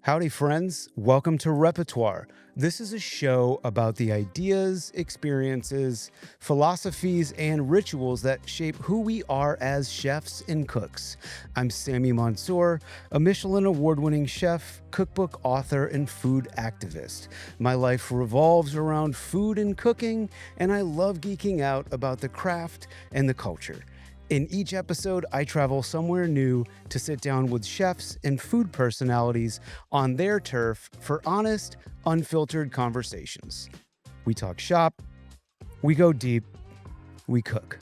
Howdy, friends. Welcome to Repertoire. This is a show about the ideas, experiences, philosophies, and rituals that shape who we are as chefs and cooks. I'm Sammy Mansour, a Michelin award-winning chef, cookbook author, and food activist. My life revolves around food and cooking, and I love geeking out about the craft and the culture. In each episode, I travel somewhere new to sit down with chefs and food personalities on their turf for honest, unfiltered conversations. We talk shop, we go deep, we cook.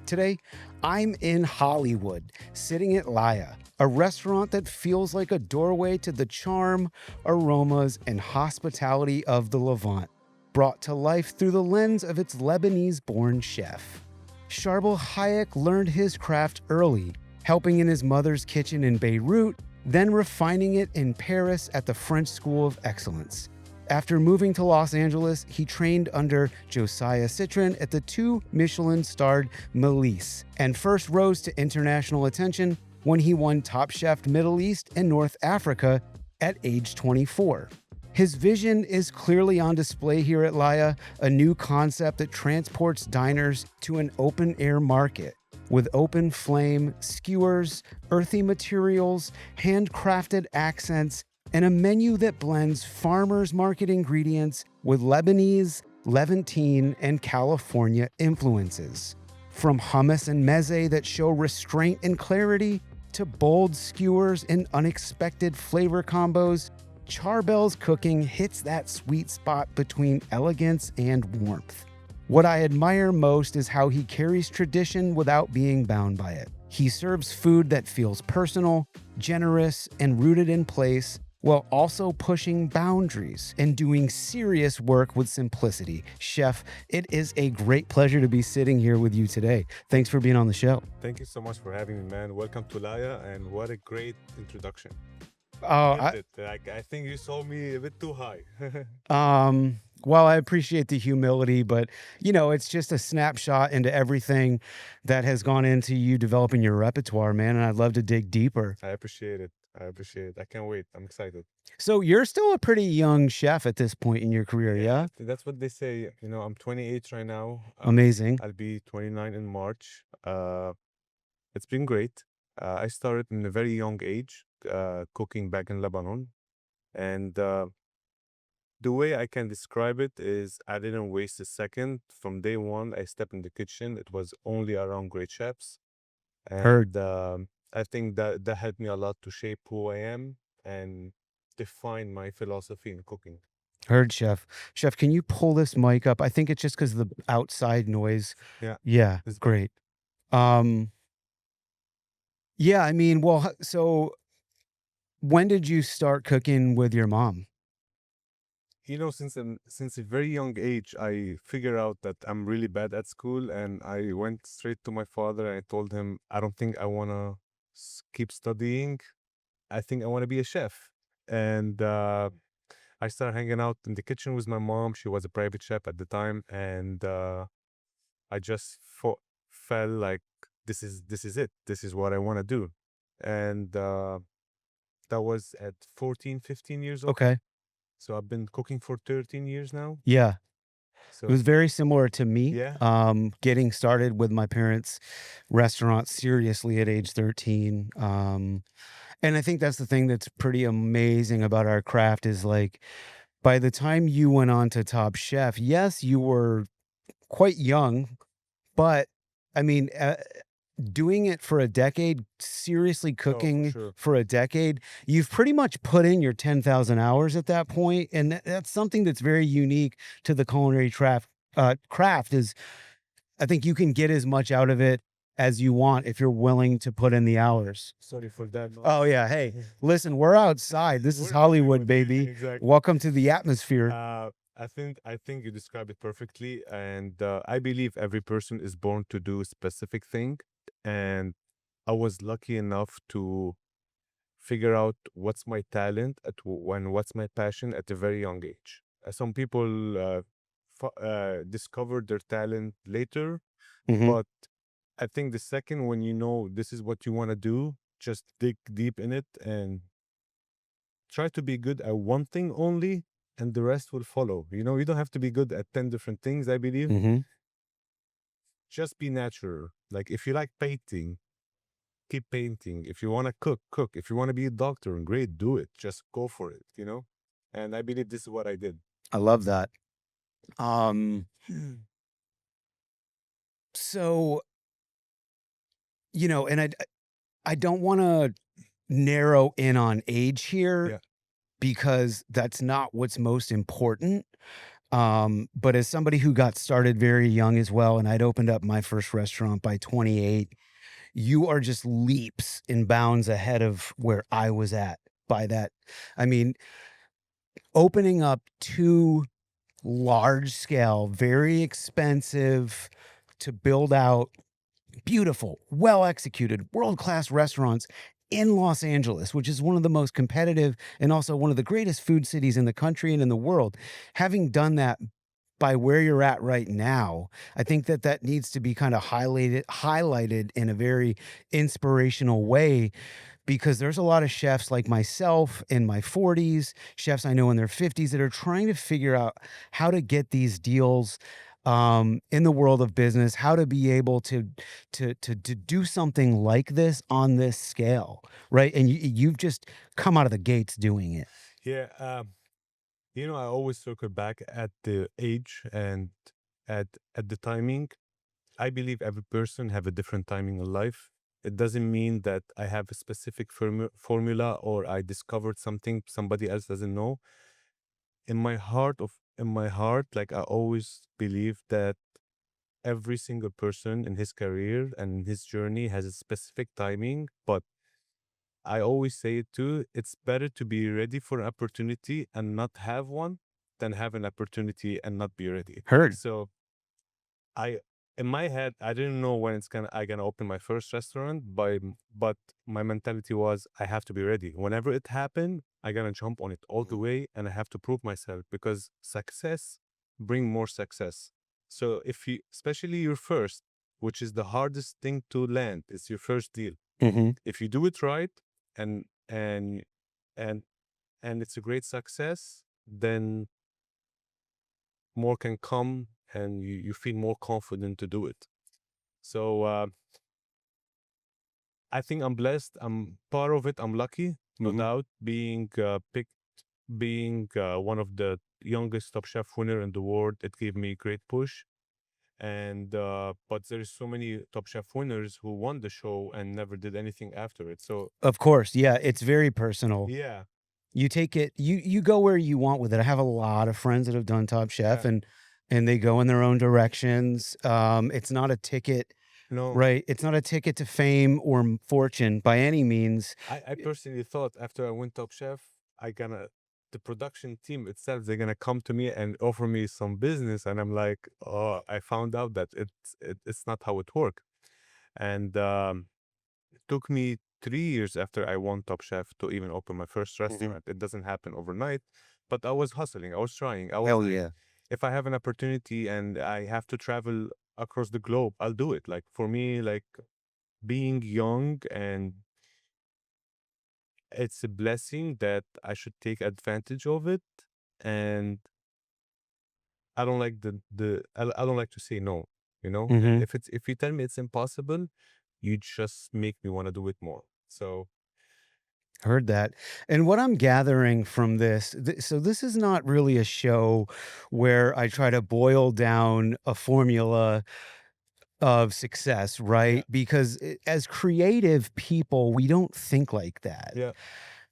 Today, I'm in Hollywood, sitting at LAYR, a restaurant that feels like a doorway to the charm, aromas, and hospitality of the Levant, brought to life through the lens of its Lebanese-born chef. Charbel Hayek learned his craft early, helping in his mother's kitchen in Beirut, then refining it in Paris at the French School of Excellence. After moving to Los Angeles, he trained under Josiah Citrin at the two-Michelin-starred Mélisse, and first rose to international attention when he won Top Chef Middle East and North Africa at age 24. His vision is clearly on display here at LAYR, a new concept that transports diners to an open-air market with open flame, skewers, earthy materials, handcrafted accents, and a menu that blends farmers market ingredients with Lebanese, Levantine, and California influences. From hummus and meze that show restraint and clarity, to bold skewers and unexpected flavor combos, Charbel's cooking hits that sweet spot between elegance and warmth. What I admire most is how he carries tradition without being bound by it. He serves food that feels personal, generous, and rooted in place, while also pushing boundaries and doing serious work with simplicity. Chef, it is a great pleasure to be sitting here with you today. Thanks for being on the show. Thank you so much for having me, man. Welcome to LAYR, and what a great introduction. Oh, Loved it. I think you saw me a bit too high. well, I appreciate the humility, but it's just a snapshot into everything that has gone into you developing your repertoire, man. And I'd love to dig deeper. I appreciate it. I appreciate it. I can't wait. I'm excited. So you're still a pretty young chef at this point in your career, yeah? That's what they say. I'm 28 right now. Amazing. I'll be 29 in March. It's been great. I started in a very young age, cooking back in Lebanon. And the way I can describe it is I didn't waste a second. From day one, I stepped in the kitchen. It was only around great chefs. Heard. And I think that helped me a lot to shape who I am and define my philosophy in cooking. Heard, Chef. Chef, can you pull this mic up? I think it's just because of the outside noise. Yeah. Yeah, It's great. Yeah, I mean, well, so when did you start cooking with your mom? since a very young age, I figured out that I'm really bad at school, and I went straight to my father and I told him, I don't think I wanna keep studying. I think I want to be a chef. And I started hanging out in the kitchen with my mom. She was a private chef at the time, and I just felt like this is it. This is what I want to do. And that was at 14, 15 years old. Okay. So I've been cooking for 13 years now. Yeah. It So was very similar to me. yeah, Getting started with my parents' restaurant seriously at age 13. And I think that's the thing that's pretty amazing about our craft is like by the time you went on to Top Chef, yes, you were quite young, but I mean, doing it for a decade, seriously oh, for cooking sure. for a decade, you've pretty much put in your 10,000 hours at that point, and that's something that's very unique to the culinary craft is I think you can get as much out of it as you want if you're willing to put in the hours. Sorry for that Oh, noise. yeah, hey, listen, we're outside. This is We're Hollywood, Hollywood. baby. Exactly. Welcome to the atmosphere. I think you described it perfectly, and I believe every person is born to do a specific thing, and I was lucky enough to figure out what's my talent and what's my passion at a very young age. Some people discover their talent later, Mhm. but I think the second when you know this is what you want to do, just dig deep in it and try to be good at one thing only, and the rest will follow. You know, you don't have to be good at 10 different things, I believe. Mm-hmm. Just be natural. Like, if you like painting, keep painting. If you want to cook, cook. If you want to be a doctor, great, do it. Just go for it, you know? And I believe this is what I did. I love that. So, you know, and I don't want to narrow in on age here Yeah. because that's not what's most important. But as somebody who got started very young as well, and I'd opened up my first restaurant by 28, you are just leaps and bounds ahead of where I was at by that. I mean, opening up 2 large scale, very expensive to build out, beautiful, well executed, world class restaurants in Los Angeles, which is one of the most competitive and also one of the greatest food cities in the country and in the world. Having done that by where you're at right now, I think that that needs to be kind of highlighted in a very inspirational way, because there's a lot of chefs like myself in my 40s, chefs I know in their 50s that are trying to figure out how to get these deals in the world of business, how to be able to do something like this on this scale, right? And you've just come out of the gates doing it. Yeah. You know, I always circle back at the age and at the timing. I believe every person have a different timing in life. It doesn't mean that I have a specific formula or I discovered something somebody else doesn't know. In my heart, like, I always believe that every single person in his career and in his journey has a specific timing, but I always say it too, it's better to be ready for an opportunity and not have one than have an opportunity and not be ready. Heard. So I in my head, I didn't know when I gonna open my first restaurant, but my mentality was I have to be ready. Whenever it happened, I gonna jump on it all the way, and I have to prove myself, because success bring more success. So if you, especially your first, which is the hardest thing to land, it's your first deal. Mm-hmm. If you do it right, and and and and it's a great success, then more can come, and you feel more confident to do it. So I think I'm blessed. I'm part of it. I'm lucky, no Mhm. doubt, being picked, being one of the youngest Top Chef winner in the world. It gave me a great push. And but there's so many Top Chef winners who won the show and never did anything after it. So Of course, yeah, it's very personal. yeah, You take it, you go where you want with it. I have a lot of friends that have done Top Chef, yeah, and they go in their own directions. It's not a ticket, no. right? It's not a ticket to fame or fortune by any means. I personally thought after I win Top Chef, the production team itself, they're gonna come to me and offer me some business, and I'm like, oh, I found out that it's not how it works. And it took me 3 years after I won Top Chef to even open my first Mhm. restaurant. It doesn't happen overnight, but I was hustling, I was trying. I was Hell like, yeah. if I have an opportunity and I have to travel across the globe, I'll do it. Like, for me, like, being young, and it's a blessing that I should take advantage of it. And I don't like I don't like to say no, you know? Mhm. If you tell me it's impossible, you just make me want to do it more. So Heard that. And what I'm gathering from this, so this is not really a show where I try to boil down a formula of success, yeah, right? Because as creative people, we don't think like that. yeah,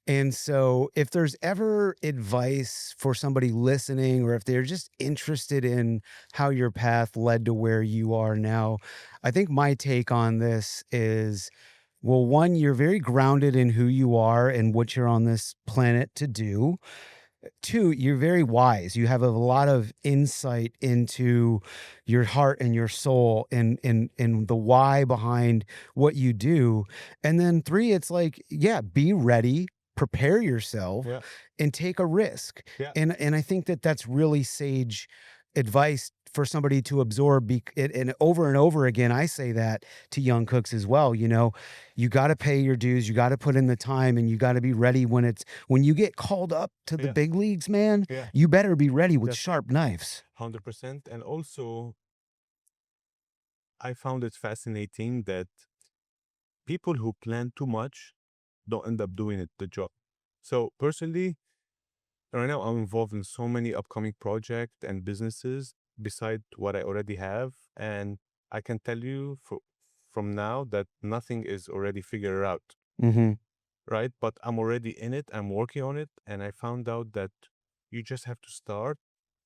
And so, if there's ever advice for somebody listening, or if they're just interested in how your path led to where you are now, I think my take on this is, well, one, you're very grounded in who you are and what you're on this planet to do. Two, you're very wise. You have a lot of insight into your heart and your soul, and the why behind what you do. And then three, it's like, yeah, be ready, prepare yourself, yeah, and take a risk. yeah, And I think that that's really sage advice for somebody to absorb. And over again, I say that to young cooks as well. You know, you got to pay your dues, you got to put in the time, and you got to be ready when you get called up to the Yeah, big leagues, man. yeah, You better be ready with that's sharp knives. 100%. And also, I found it fascinating that people who plan too much don't end up doing it the job. So personally, right now I'm involved in so many upcoming projects and businesses beside what I already have, and I can tell you from now that nothing is already figured out, Mm-hmm. right? But I'm already in it, I'm working on it, and I found out that you just have to start,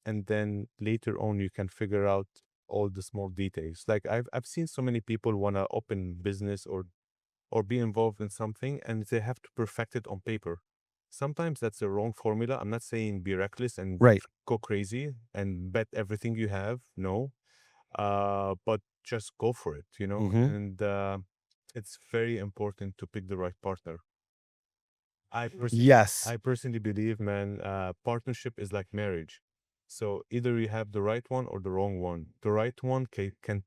and then later on you can figure out all the small details. Like I've seen so many people want to open business or be involved in something, and they have to perfect it on paper. Sometimes that's the wrong formula. I'm not saying be reckless and Right. go crazy and bet everything you have. No, but just go for it, you know. Mm-hmm. And it's very important to pick the right partner. Yes. I personally believe, man, partnership is like marriage. So either you have the right one or the wrong one. The right one can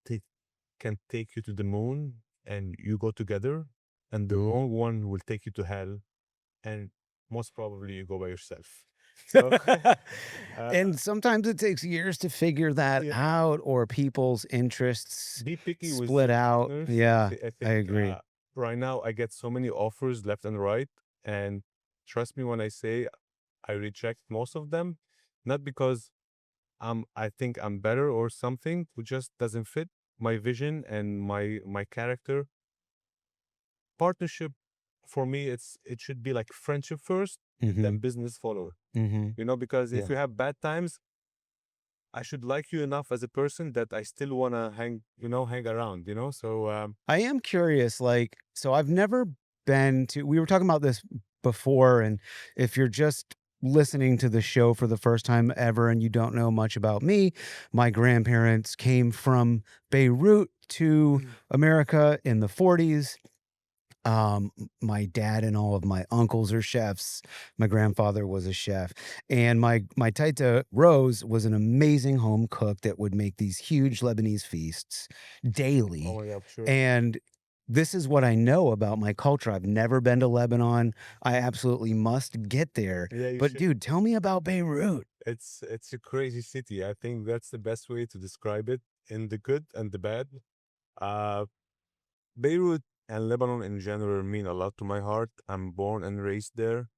take you to the moon and you go together, and the wrong one will take you to hell, and most probably you go by yourself. So, uh, And sometimes it takes years to figure that yeah, out, or people's interests be picky with split your out. partners. Yeah, I I think agree. right now I get so many offers left and right, and trust me when I say I reject most of them, not because I think I'm better or something, it just doesn't fit my vision and my character. Partnership for me, it should be like friendship first, Mm-hmm. then business follow. Mm-hmm. You know, because if Yeah. you have bad times, I should like you enough as a person that I still wanna hang around, you know? So I am curious, like, so I've never been to, we were talking about this before, and if you're just listening to the show for the first time ever and you don't know much about me, my grandparents came from Beirut to America in the 40s. My dad and all of my uncles are chefs. My grandfather was a chef, and my taita Rose was an amazing home cook that would make these huge Lebanese feasts oh daily. my God, sure. And this is what I know about my culture. I've never been to Lebanon. I absolutely must get there. Yeah, you But should. dude, tell me about Beirut. It's a crazy city. I think that's the best way to describe it in the good and the bad. Uh Beirut and Lebanon in general mean a lot to my heart. I'm born and raised there,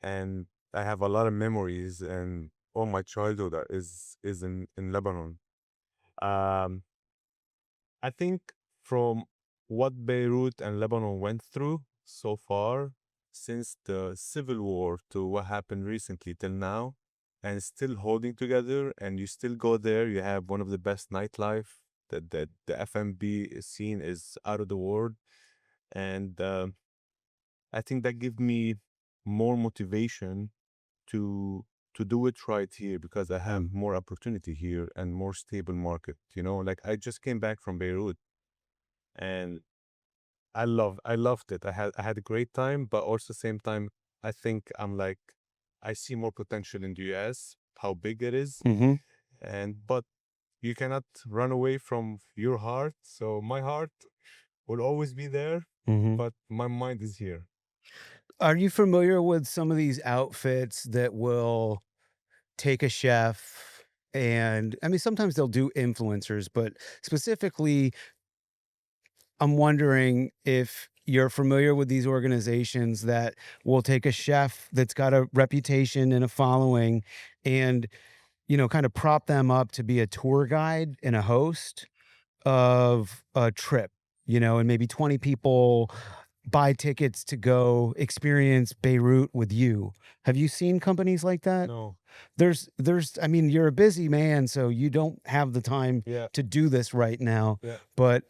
and I have a lot of memories, and all my childhood is in Lebanon. Um, I think from what Beirut and Lebanon went through so far, since the civil war to what happened recently till now, and still holding together, and you still go there, you have one of the best nightlife. That the FMB scene is out of the world, and I think that give me more motivation to to do it right here because I have more opportunity here and more stable market. You know, like I just came back from Beirut, and I loved it. I had a great time, but also same time I think I'm like I see more potential in the US, how big it is, Mm-hmm. and but you cannot run away from your heart. So my heart will always be there, Mm-hmm. but my mind is here. Are you familiar with some of these outfits that will take a chef? And I mean, sometimes they'll do influencers, but specifically, I'm wondering if you're familiar with these organizations that will take a chef that's got a reputation and a following and, kind of prop them up to be a tour guide and a host of a trip, and maybe 20 people buy tickets to go experience Beirut with you. Have you seen companies like that? No. I mean, you're a busy man, so you don't have the time Yeah. to do this right now. Yeah. But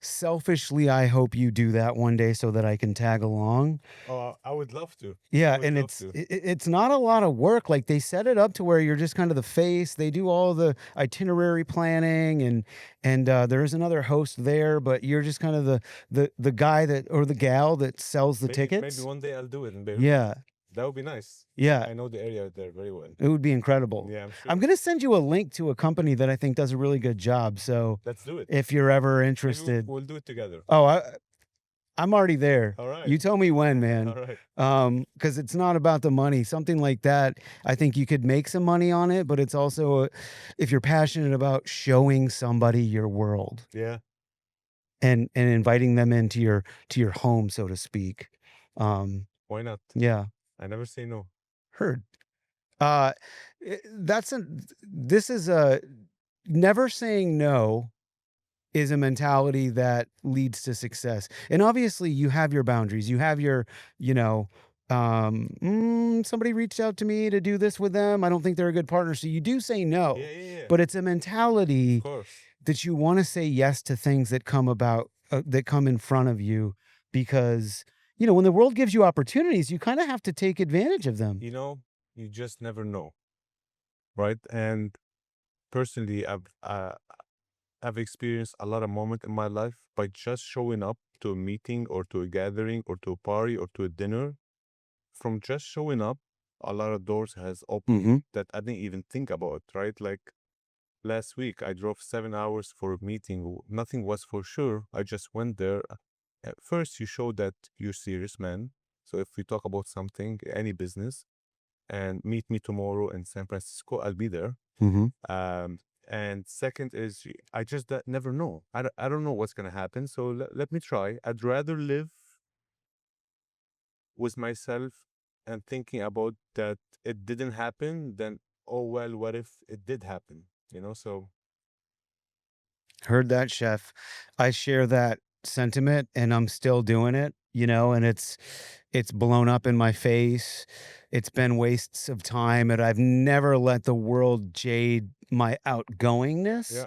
selfishly, I hope you do that one day so that I can tag along. Oh, I would love to. I Yeah, would and love it's to. it's not a lot of work. Like they set it up to where you're just kind of the face. They do all the itinerary planning, and there is another host there, but you're just kind of the guy that or the gal that sells the Maybe tickets. one day I'll do it in Beirut. Yeah. That would be nice. Yeah, I know the area there very well. it would be incredible. Yeah, I'm sure. I'm gonna send you a link to a company that I think does a really good job. So Let's do it. if you're ever Maybe interested, we'll do it together. oh, I'm already there. All right. You tell me when, All man. right. Because it's not about the money. Something like that, I think you could make some money on it, but it's also if you're passionate about showing somebody your world Yeah. and inviting them into your home, so to speak. Why not? Yeah, I never say no. heard. Uh, this is a never saying no is a mentality that leads to success. And obviously you have your boundaries. You have your, you know, somebody reached out to me to do this with them. I don't think they're a good partner. So you do say no. Yeah. But it's a mentality Of course. that you want to say yes to things that come about that come in front of you because when the world gives you opportunities, you kind of have to take advantage of them. You just never know, right? And personally, I've experienced a lot of moments in my life by just showing up to a meeting or to a gathering or to a party or to a dinner. From just showing up, a lot of doors has opened that I didn't even think about, right? Like last week, I drove 7 hours for a meeting. Nothing was for sure. I just went there. At first, you show that you're serious, man. So if we talk about something, any business, and meet me tomorrow in San Francisco, I'll be there. And second is I just never know. I don't know what's going to happen. So let me try. I'd rather live with myself and thinking about that it didn't happen than, oh, well, what if it did happen? So. Heard that, chef. I share that sentiment and I'm still doing it, and it's blown up in my face. It's been wastes of time and I've never let the world jade my outgoingness.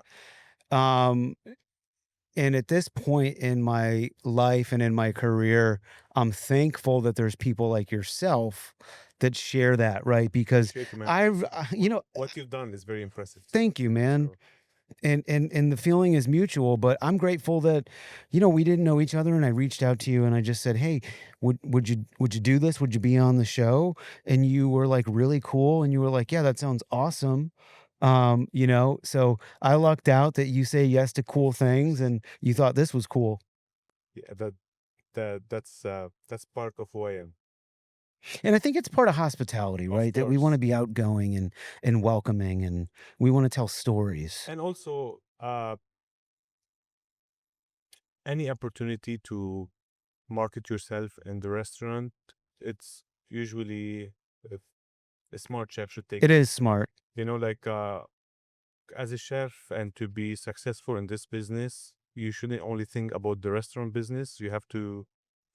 Yeah. Um and at this point in my life and in my career, I'm thankful that there's people like yourself that share that, right? Because Appreciate you, man. I've What you've done is very impressive. thank you, man. So, And the feeling is mutual, but I'm grateful that we didn't know each other and I reached out to you and I just said, "Hey, would you do this? Would you be on the show?" And you were like really cool and you were like, "Yeah, that sounds awesome." So I lucked out that you say yes to cool things and you thought this was cool. yeah, that's part of who I am. And I think it's part of hospitality, Of right? That we want to course. be outgoing and welcoming and we want to tell stories. And also, any opportunity to market yourself in the restaurant, it's usually a, a smart chef should take It it. is smart. Like as a chef and to be successful in this business, you shouldn't only think about the restaurant business. You have to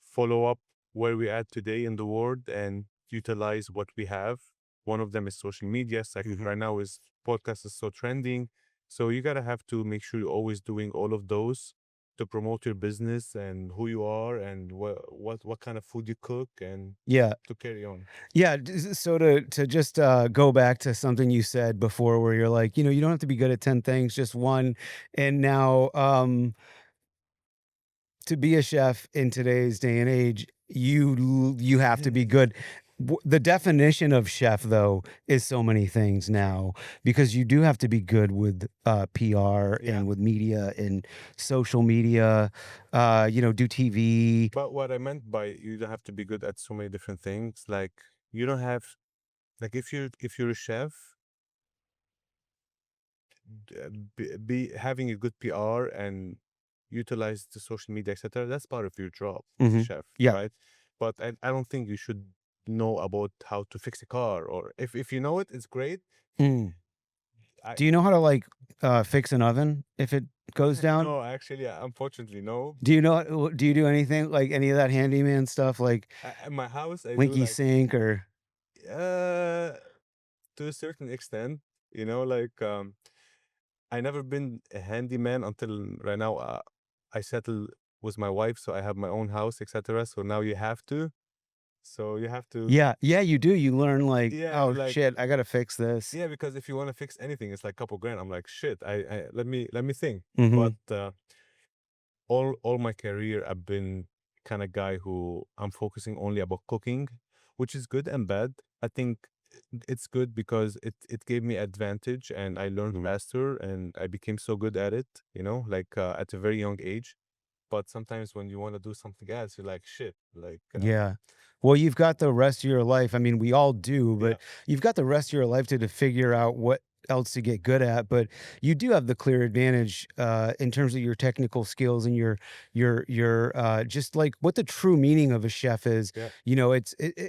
follow up where we're at today in the world and utilize what we have. One of them is social media. Second, right now is podcast is so trending. So you gotta have to make sure you're always doing all of those to promote your business and who you are and what kind of food you cook and Yeah. to carry on. Yeah, so to just go back to something you said before, where you're like, you don't have to be good at 10 things, just one. And now, to be a chef in today's day and age, you have to be good. The definition of chef, though, is so many things now because you do have to be good with PR Yeah. and with media and social media. Do TV. But what I meant by you don't have to be good at so many different things, like you don't have like if you're a chef, be having a good PR and utilize the social media, etc. That's part of your job as a chef, Yeah. right? But I don't think you should know about how to fix a car, or if you know it, it's great. Mm. I Do you know how to fix an oven if it goes down? no, actually, unfortunately, no. Do you do anything like any of that handyman stuff like At my house, I do winky like sink or to a certain extent, like I never been a handyman until right now. I settled with my wife, so I have my own house, etc. So now you have to. So you have to. Yeah, you do. You learn Yeah, oh like shit, I gotta fix this. yeah, because if you want to fix anything, it's like a couple grand. I'm like, shit. I let me think. Mhm. But all my career, I've been kind of guy who I'm focusing only about cooking. which is good and bad. I think it's good because it gave me advantage and I learned faster and I became so good at it, like at a very young age. But sometimes when you want to do something else, you're like, shit, like, Yeah. Well, you've got the rest of your life. I mean, we all do, yeah, but you've got the rest of your life to figure out what else to get good at. But you do have the clear advantage in terms of your technical skills and your just like what the true meaning of a chef is. yeah.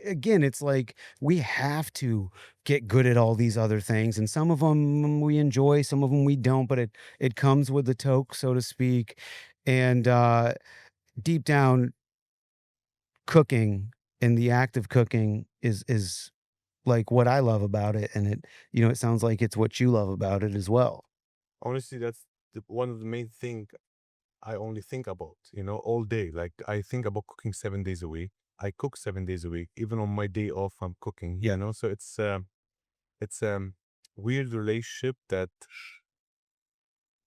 Again, it's like we have to get good at all these other things, and some of them we enjoy, some of them we don't. But it comes with the toque, so to speak, and deep down cooking and the act of cooking is like what I love about it, and it sounds like it's what you love about it as well. Honestly, that's one of the main thing I only think about, all day. Like I think about cooking 7 days a week. I cook 7 days a week. Even on my day off, I'm cooking, Yeah. So it's weird relationship that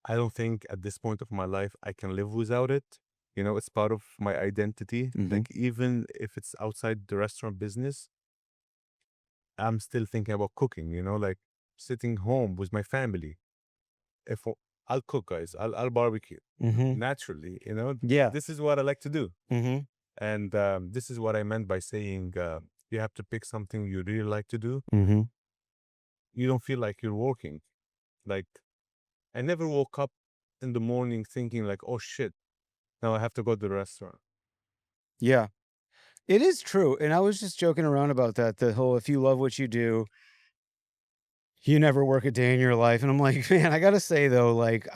I don't think at this point of my life I can live without it. It's part of my identity. Mhm. Like even if it's outside the restaurant business, I'm still thinking about cooking, like sitting home with my family. If I'll cook, guys, I'll barbecue Mhm. naturally, Yeah. this is what I like to do. Mhm. And this is what I meant by saying you have to pick something you really like to do. Mhm. You don't feel like you're working. Like I never woke up in the morning thinking like, oh shit, now I have to go to the restaurant. Yeah. It is true, and I was just joking around about that, the whole if you love what you do, you never work a day in your life, and I'm like, man, I gotta say though, like,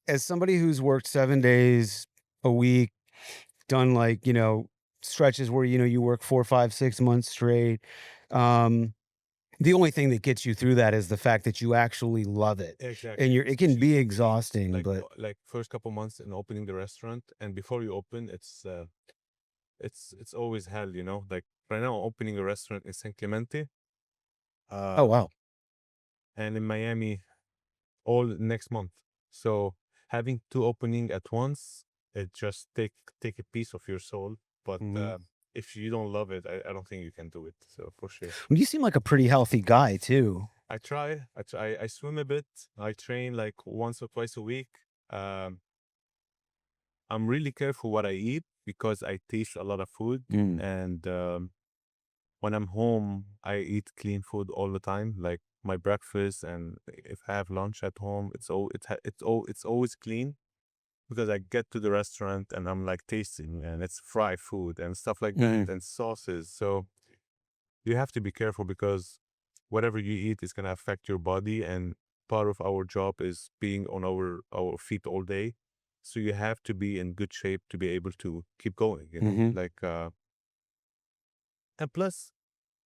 as somebody who's worked 7 days a week, done, like, stretches where, you work 4, 5, 6 months straight, um the only thing that gets you through that is the fact that you actually love it, and Exactly. it can Especially be for me, exhausting, like but like first couple months in opening the restaurant, and before you open, it's always hell, Like right now, I'm opening a restaurant in San Clemente, oh, uh, wow. and in Miami all next month. So having two opening at once, it just take a piece of your soul. But Mhm. if you don't love it, I don't think you can do it. So for sure, You seem like a pretty healthy guy too. I swim a bit. I train like once or twice a week. Um, I'm really careful what I eat because I taste a lot of food, Mm. and when I'm home, I eat clean food all the time, like my breakfast, and if I have lunch at home, it's always clean because I get to the restaurant and I'm like tasting, and it's fried food and stuff like that, Mhm. and sauces. So you have to be careful because whatever you eat is gonna affect your body, and part of our job is being on our feet all day. So you have to be in good shape to be able to keep going, Mhm. like and plus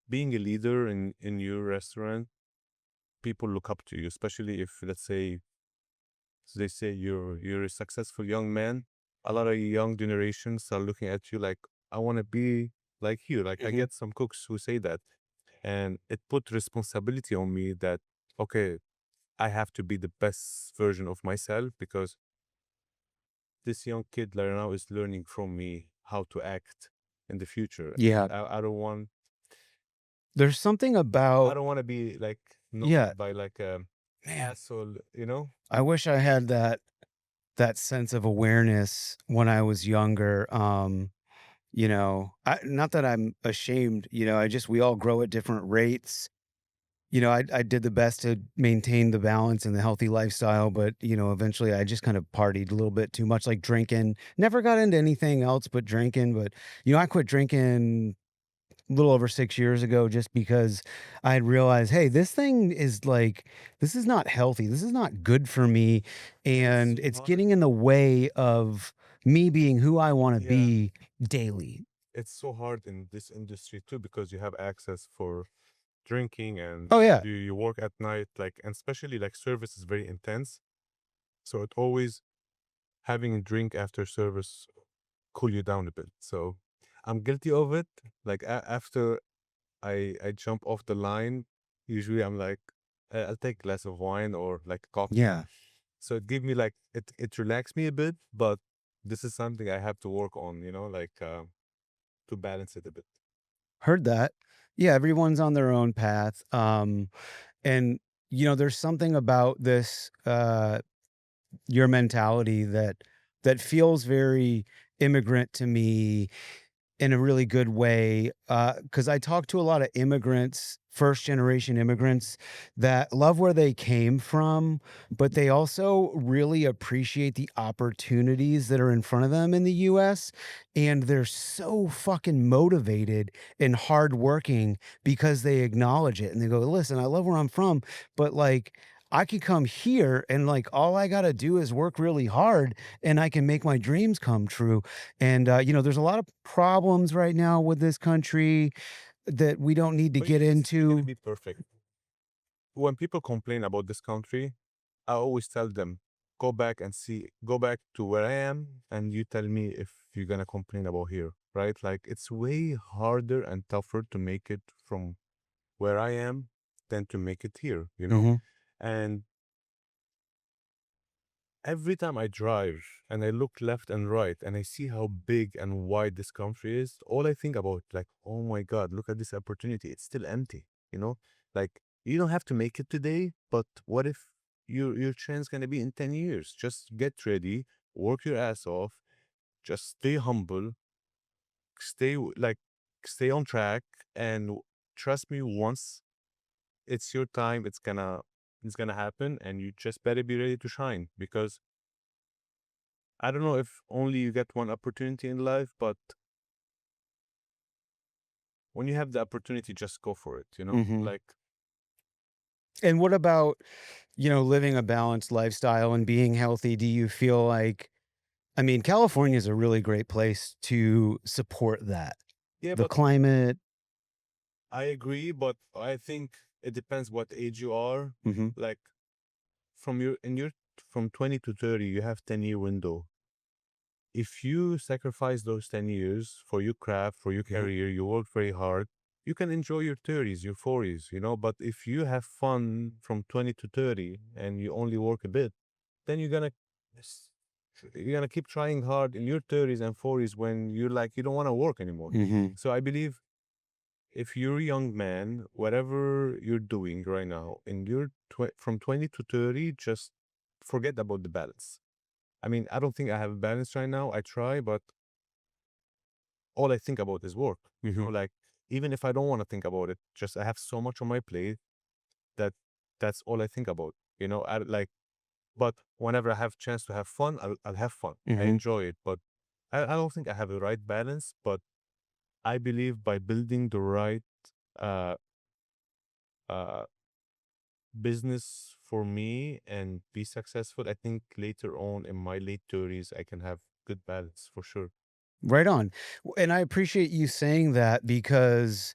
being a leader in your restaurant, people look up to you, especially if let's say they say you're a successful young man. A lot of young generations are looking at you like, I want to be like you. Like I Mhm. get some cooks who say that, and it put responsibility on me that okay, I have to be the best version of myself because this young kid right now is learning from me how to act in the future, Yeah. and I don't want There's something I about don't want to be like yeah, known by like a man, asshole, you know? I wish I had that sense of awareness when I was younger. Not that I'm ashamed, I just we all grow at different rates. I did the best to maintain the balance and the healthy lifestyle, but eventually I just kind of partied a little bit too much, like drinking. Never got into anything else but drinking, but I quit drinking a little over 6 years ago just because I had realized, hey, this thing is like this is not healthy. This is not good for me, And it's and so it's hard. getting in the way of me being who I want to Yeah. be daily. It's so hard in this industry too because you have access for drinking and Oh yeah. you work at night, like, and especially like service is very intense. So it always having a drink after service cool you down a bit. So I'm guilty of it. Like after I jump off the line, usually I'm like, I'll take a glass of wine or like coffee. Yeah. So it give me like it relaxed me a bit, but this is something I have to work on, like to balance it a bit. Heard that. Yeah, everyone's on their own path. And there's something about this your mentality that feels very immigrant to me in a really good way, because I talk to a lot of immigrants, first generation immigrants that love where they came from, but they also really appreciate the opportunities that are in front of them in the US, and they're so fucking motivated and hardworking because they acknowledge it, and they go, "Listen, I love where I'm from, but, like, I could come here and, like, all I gotta do is work really hard, and I can make my dreams come true." And, there's a lot of problems right now with this country that we don't need to But you get can you can into. be perfect. When people complain about this country, I always tell them, go back to where I am, and you tell me if you're gonna complain about here, right? Like it's way harder and tougher to make it from where I am than to make it here, you know? Mhm, And every time I drive and I look left and right and I see how big and wide this country is, all I think about, like, oh my God, look at this opportunity. It's still empty, you know? Like, you don't have to make it today, but what if your chance gonna be in 10 years? Just get ready, work your ass off, just stay humble, like, stay on track, and trust me, once it's your time, it's gonna happen, and you just better be ready to shine because I don't know if only you get one opportunity in life, but when you have the opportunity, just go for it, you know? mhm. Like, And what about, living a balanced lifestyle and being healthy? Do you feel like I mean, California is a really great place to support that. yeah, The but climate. I agree, but I think it depends what age you are. Mhm, Like, from 20 to 30, you have 10-year window. If you sacrifice those 10 years for your craft, for your yeah, career, you work very hard, you can enjoy your 30s, your 40s, you know? But if you have fun from 20 to 30 and you only work a bit, then s- you're gonna keep trying hard in your 30s and 40s when you're like you don't want to work anymore. mhm. So I believe if you're a young man, whatever you're doing right now, in your from 20 to 30, just forget about the balance. I mean, I don't think I have a balance right now. I try, but all I think about is work. You know, Mhm. like even if I don't want to think about it, just I have so much on my plate that that's all I think about. You know, I like but whenever I have chance to have fun, I'll have fun. I Mhm. enjoy it. But I don't think I have the right balance. But I believe by building the right uh, uh, business for me and be successful, I think later on in my late 30s, I can have good balance for sure. Right on. And I appreciate you saying that because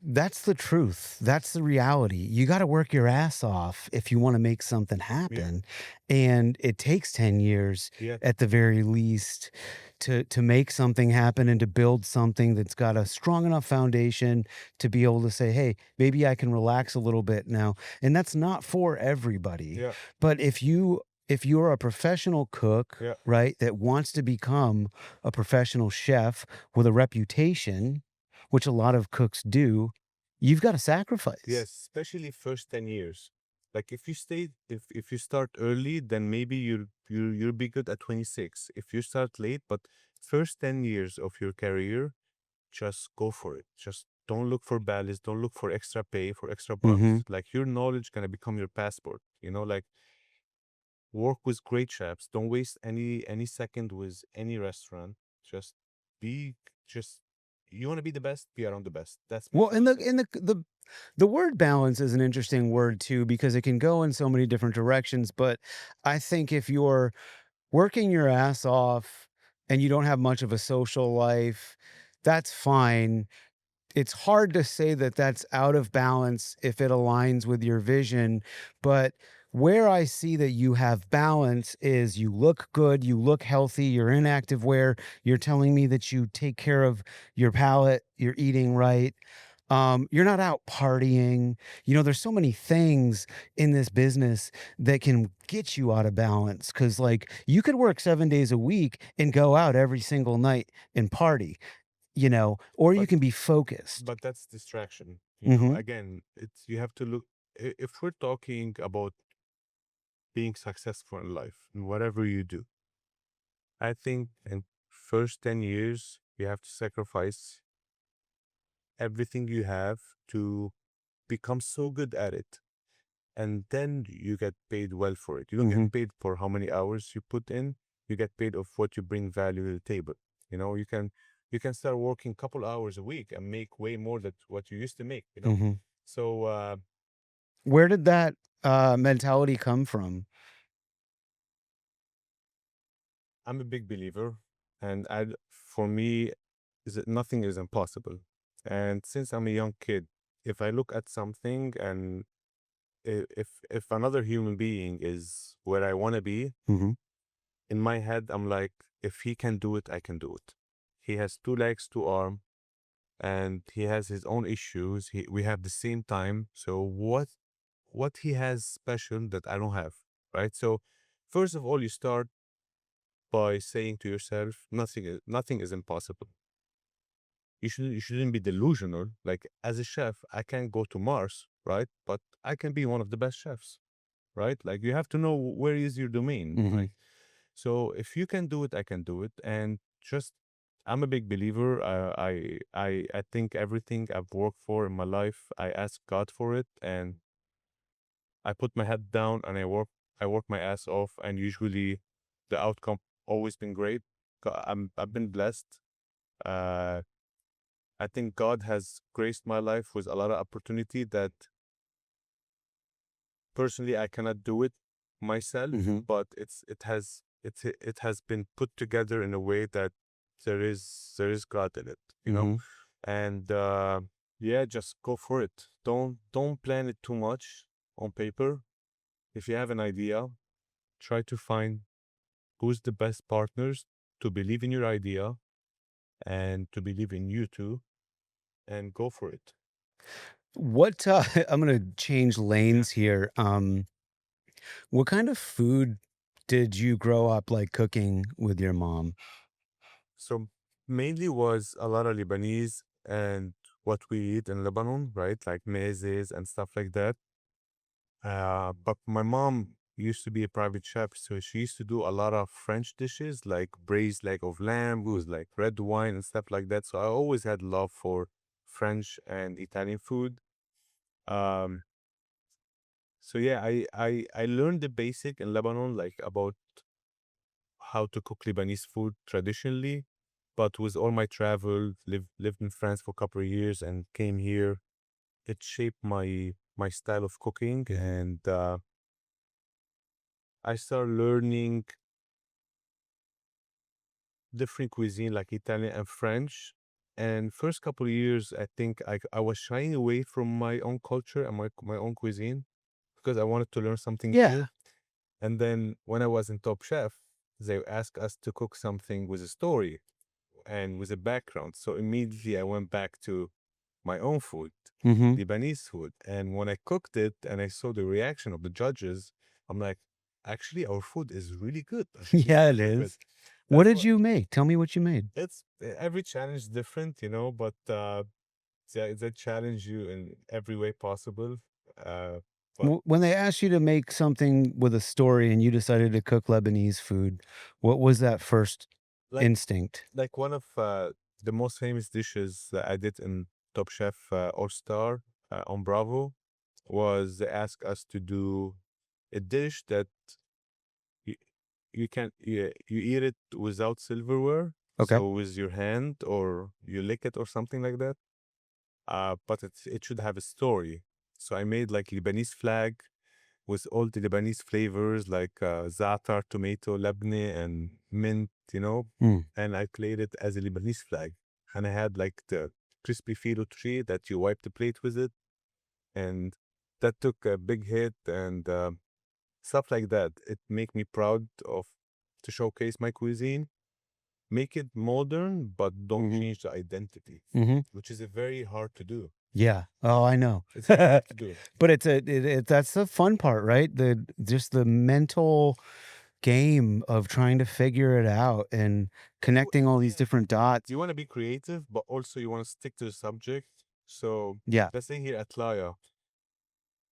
that's the truth. That's the reality. You gotta work your ass off if you wanna make something Yeah. happen, and it takes 10 years Yeah. at the very least to make something happen and to build something that's got a strong enough foundation to be able to say, "Hey, maybe I can relax a little bit now." And that's not for everybody. Yeah. But if you're a professional cook, Yeah. right, that wants to become a professional chef with a reputation, which a lot of cooks do, you've gotta sacrifice. Yes, especially first 10 years. Like if you start early, then maybe you'll be good at 26. If you start late, but first 10 years of your career, just go for it. Just don't look for balance, don't look for extra pay, for extra bucks. Mhm. Like your knowledge gonna become your passport. Like work with great chefs. Don't waste any second with any restaurant. Just be just you want to be the best, be around the best. That's my Well, and the philosophy. and the word balance is an interesting word too because it can go in so many different directions, but I think if you're working your ass off and you don't have much of a social life, that's fine. It's hard to say that that's out of balance if it aligns with your vision, but where I see that you have balance is you look good, you look healthy, you're in active wear, you're telling me that you take care of your palate, you're eating right. You're not out partying. There's so many things in this business that can get you out of balance because, like, you could work 7 days a week and go out every single night and party. or you But can be focused. but that's distraction. Hmm. Again, it's you have to look. If we're talking about being successful in life, in whatever you do, I think in first 10 years you have to sacrifice everything you have to become so good at it, and then you get paid well for it. You don't Hmm. get paid for how many hours you put in. You get paid of what you bring value to the table. You can start working couple hours a week and make way more than what you used to make. Hmm. So Where did that mentality come from? I'm a big believer, and for me, nothing is impossible. And since I'm a young kid, if I look at something and if another human being is where I want to be, Hmm. in my head, I'm like, if he can do it, I can do it. He has two legs, two arms, and he has his own issues. We have the same time. So what he has special that I don't have, right? So first of all, you start by saying to yourself, nothing is impossible. You shouldn't be delusional. Like as a chef, I can't go to Mars, right? But I can be one of the best chefs, right? Like you have to know where is your domain, Hmm. right? So if you can do it, I can do it. And just I'm a big believer. I think everything I've worked for in my life, I ask God for it, and I put my head down and I work my ass off, and usually the outcome always been great. I've been blessed. Uh, I think God has graced my life with a lot of opportunity that personally I cannot do it myself, Hmm. but it has been put together in a way that there is God in it, Hmm. and yeah, just go for it. Don't plan it too much on paper. If you have an idea, try to find who's the best partners to believe in your idea and to believe in you too, and go for it. What I'm gonna change Yeah. lanes here. What kind of food did you grow up like cooking with your mom? So mainly was a lot of Lebanese and what we eat in Lebanon, right? Like mezes and stuff like that. But my mom used to be a private chef, so she used to do a lot of French dishes like braised leg of lamb with like red wine and stuff like that. So I always had love for French and Italian food. Um, so yeah, I learned the basic in Lebanon, like about how to cook Lebanese food traditionally. But with all my travel, lived in France for a couple of years and came here, it shaped my style of cooking, Mhm. and I started learning different cuisine like Italian and French. And first couple of years, I think I was shying away from my own culture and my own cuisine because I wanted to learn something Yeah. new. And then when I was in Top Chef, they asked us to cook something with a story and with a background. So immediately I went back to my own food, Mhm. Lebanese food. And when I cooked it and I saw the reaction of the judges, I'm like, actually, our food is really good. It's Yeah, it really good. is. What That's did what you make? Tell me what you made. it's every challenge is different, but they challenge you in every way possible. Uh, but When they asked you to make something with a story and you decided to cook Lebanese food, what was that first like instinct? like one of the most famous dishes that I did in Top Chef All Star on Bravo was they asked us to do a dish that you, you eat it without silverware, Okay. so with your hand or you lick it or something like that. But it should have a story. So I made like Lebanese flag with all the Lebanese flavors like za'atar, tomato, labneh, and mint, Mm. and I played it as a Lebanese flag. And I had like the crispy filo tree that you wipe the plate with it, and that took a big hit and stuff like that. It make me proud of to showcase my cuisine, make it modern, but don't Mhm. change the identity, Mhm. which is a very hard to do. Yeah. Oh, I know. It's very hard to do. But it's that's the fun part, right? Just the mental game of trying to figure it out and connecting all these Yeah. different dots. You want to be creative, but also you want to stick to the subject. So Yeah. let's say here at LAYR,